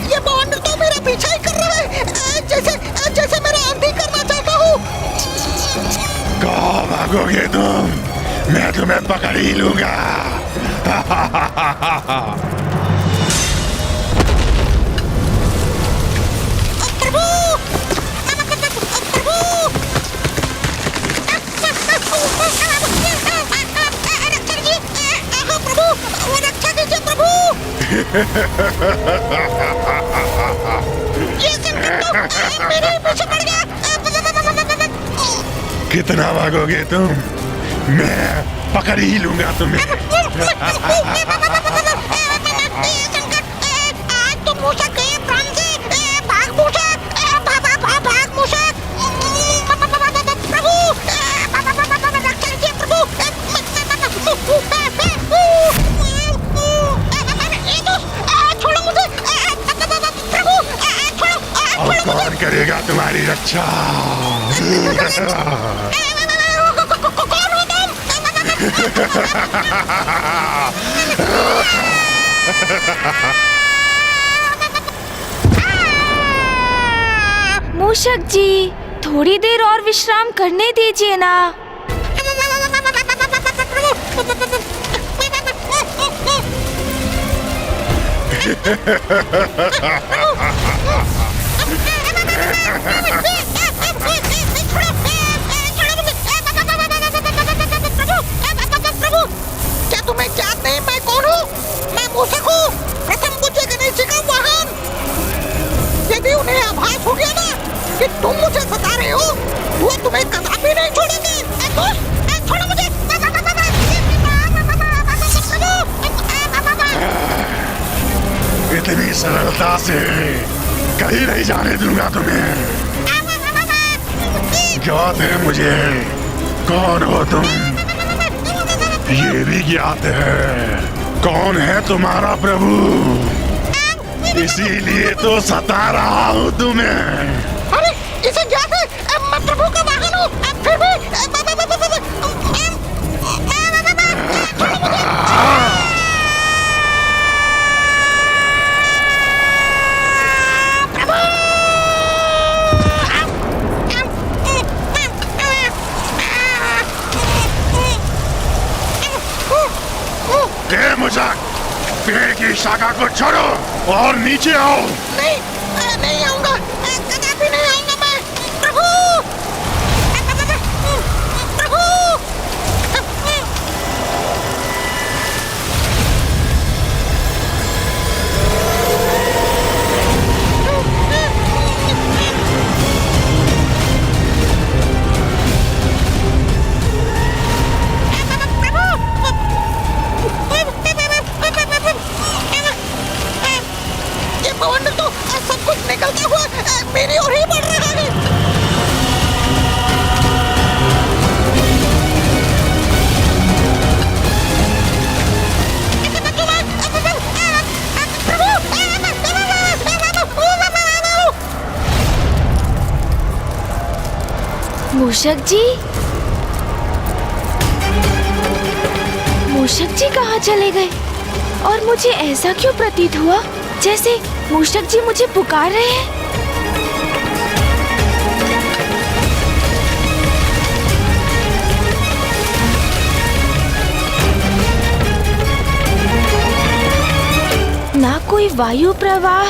ये बवंडर तो मेरा पीछा ही कर रहा है, जैसे मेरा आंधी करना चाहता हूँ। कहाँ भागोगे तुम? मैं तुम्हें पकड़ ही लूंगा। कितना भागोगे तुम? मैं पकड़ ही लूंगा तुम्हें। आज तो मूषक गए प्राण से। भाग मूषक, भाग मूषक। प्रभु, रक्षा कीजिए प्रभु। छोड़ो मुझे प्रभु, छोड़ो। और कौन करेगा तुम्हारी रक्षा? कौन हो तुम? मूषक जी, थोड़ी देर और विश्राम करने दीजिए ना। क्या तुम्हें याद नहीं मैं कौन हूँ? मैं मूषक हूँ, प्रथम पूज्य गणेश जी का वाहन। यदि उन्हें आभास हो गया ना कि तुम मुझे सता रहे हो, वो तुम्हें कदापि नहीं छोड़ेंगे। छोड़ो मुझे। इतनी सरलता से कहीं नहीं जाने दूंगा तुम्हें। ज्ञात है मुझे कौन हो तुम, ये भी ज्ञात है कौन है तुम्हारा प्रभु, इसीलिए तो सता रहा हूँ तुम्हें। अरे इसे ज्ञात है, मैं प्रभु का वाहन हूँ, फिर भी पेड़ की शाखा को छोड़ो और नीचे आओ। नहीं आऊंगा, कदापि नहीं आऊंगा मैं। प्रभु, प्रभु। बवंडर तो सब कुछ निकलता हुआ मेरी ओर ही बढ़ रहा है। मूषक जी, मूषक जी कहाँ चले गए? और मुझे ऐसा क्यों प्रतीत हुआ जैसे मूषक जी मुझे पुकार रहे हैं? ना कोई वायु प्रवाह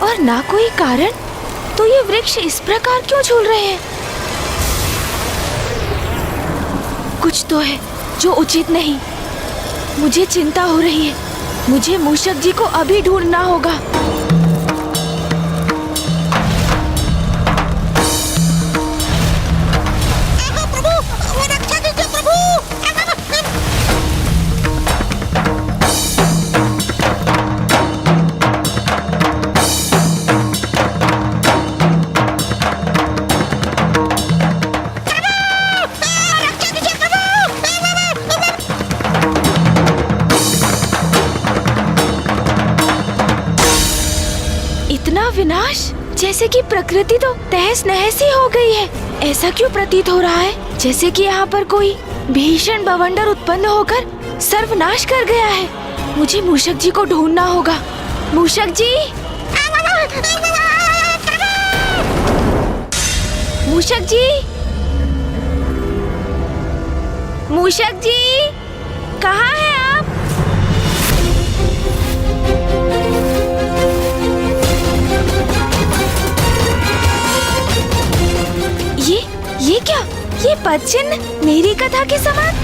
और ना कोई कारण, तो ये वृक्ष इस प्रकार क्यों झूल रहे हैं? कुछ तो है जो उचित नहीं। मुझे चिंता हो रही है। मुझे मूषक जी को अभी ढूंढना होगा। प्रभु, विनाश, जैसे कि प्रकृति तो तहस नहस ही हो गई है। ऐसा क्यों प्रतीत हो रहा है जैसे कि यहाँ पर कोई भीषण बवंडर उत्पन्न होकर सर्वनाश कर गया है। मुझे मूषक जी को ढूंढना होगा। मूषक जी, मूषक जी, मूषक जी, कहाँ हैं आप? ये क्या? ये पद चिन्ह मेरी कथा के समान।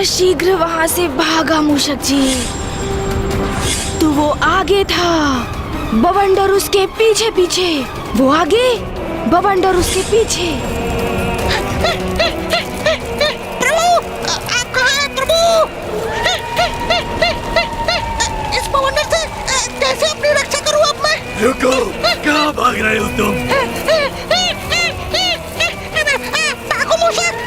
शीघ्र वहाँ से भागा मूषक जी। तो वो आगे था, बवंडर उसके पीछे पीछे। वो आगे, बवंडर उसके पीछे। प्रभु, आप कहाँ हैं प्रभु? इस बवंडर से कैसे अपनी रक्षा करूँ अब मैं? रुको, कहाँ भाग रहे हो तुम? भागो मूषक।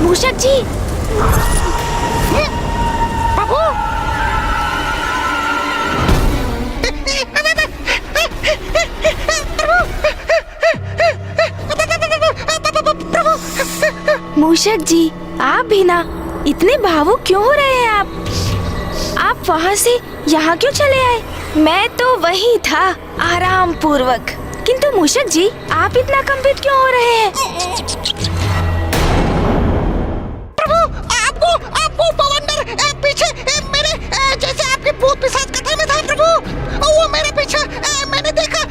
मूषक जी, बाबू, मूषक जी, आप भी ना इतने भावुक क्यों हो रहे हैं? आप वहाँ से यहाँ क्यों चले आए? मैं तो वही था आराम पूर्वक। किंतु मूषक जी, आप इतना कंपित क्यों हो रहे हैं? आपको बवंडर पीछे मेरे जैसे आपके भूत पिशाच कथा में था प्रभु। वो मेरे पीछे मैंने देखा,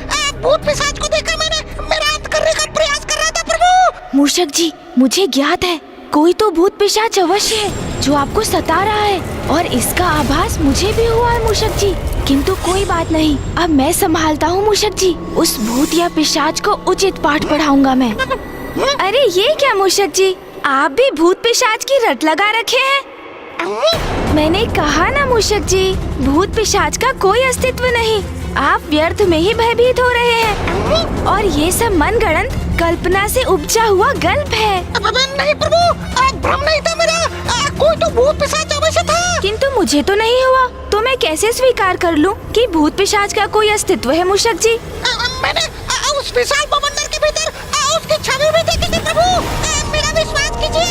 भूत पिशाच को देखा मैंने। मेरा अंत करने का प्रयास कर रहा था प्रभु। मूषक जी, मुझे ज्ञात है कोई तो भूत पिशाच अवश्य है जो आपको सता रहा है, और इसका आभास मुझे भी हुआ है मूषक जी। किंतु कोई बात नहीं, अब मैं संभालता हूँ मूषक जी। उस भूत या पिशाच को उचित पाठ पढ़ाऊंगा मैं। अरे ये क्या मूषक जी, आप भी भूत पिशाच की रट लगा रखे हैं? मैंने कहा ना मूषक जी, भूत पिशाच का कोई अस्तित्व नहीं। आप व्यर्थ में ही भयभीत हो रहे हैं, और ये सब मनगढ़ंत कल्पना से उपजा हुआ गल्प है। नहीं प्रभु, भ्रम नहीं था मेरा। कोई तो भूत पिशाच अवश्य था। किंतु मुझे तो नहीं हुआ, तो मैं कैसे स्वीकार कर लूं कि भूत पिशाच का कोई अस्तित्व है मूषक जी? मैंने उस विशाल बवंडर के भीतर उसकी छवि भी देखी थी प्रभु। मेरा विश्वास कीजिए।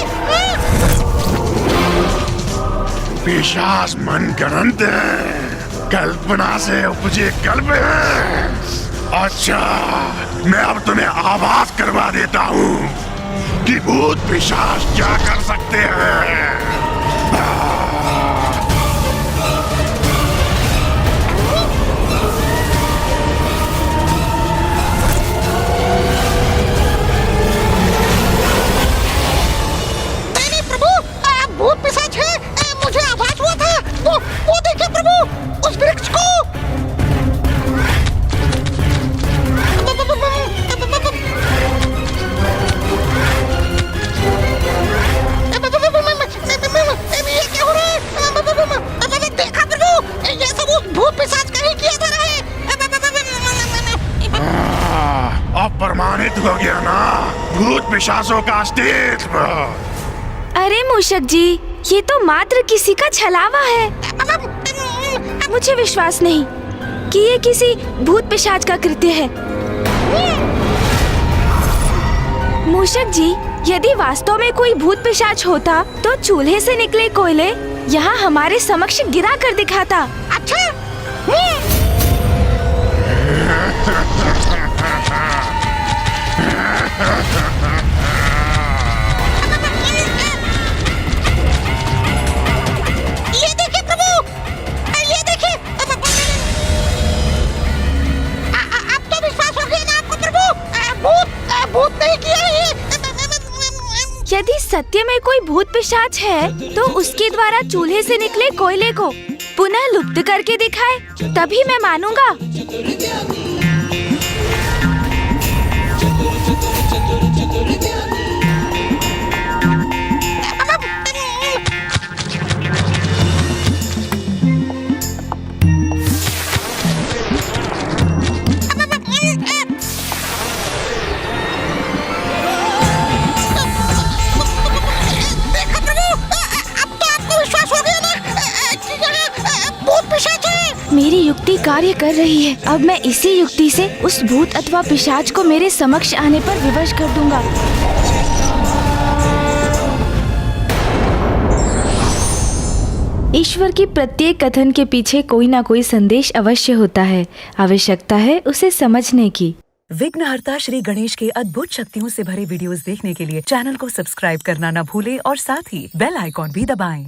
पिशाच मनगढ़ंत है, कल्पना से उपजे कल्प है। अच्छा, मैं अब तुम्हें आभास करवा देता हूँ कि भूत पिशाच क्या कर सकते हैं। नहीं प्रभु, भूत पिशाच है। मुझे आभास हुआ था। वो देखिए प्रभु, उस वृक्ष को। ये क्या हो रहा है? देखा प्रभु, ये सब उस भूत पिशाच का ही किया जा रहा है। अब प्रमाणित हो गया ना भूत पिशाचों का अस्तित्व। अरे मूषक जी, ये तो मात्र किसी का छलावा है। मुझे विश्वास नहीं। कि ये किसी भूत पिशाच का कृत्य है। मूषक जी, यदि वास्तव में कोई भूत पिशाच होता तो चूल्हे से निकले कोयले यहाँ हमारे समक्ष गिरा कर दिखाता। अच्छा। ये देखिए प्रभु, ये देखिए। अब तो विश्वास हो गया ना आपको प्रभु? भूत नहीं किया ये। यदि सत्य में कोई भूत पिशाच है तो उसके द्वारा चूल्हे से निकले कोयले को पुनः लुप्त करके दिखाए, तभी मैं मानूंगा। मेरी युक्ति कार्य कर रही है। अब मैं इसी युक्ति से उस भूत अथवा पिशाच को मेरे समक्ष आने पर विवश कर दूंगा। ईश्वर की प्रत्येक कथन के पीछे कोई ना कोई संदेश अवश्य होता है। आवश्यकता है उसे समझने की। विघ्नहर्ता श्री गणेश के अद्भुत शक्तियों से भरे वीडियोस देखने के लिए चैनल को सब्सक्राइब करना न भूलें और साथ ही बेल आइकॉन भी दबाएं।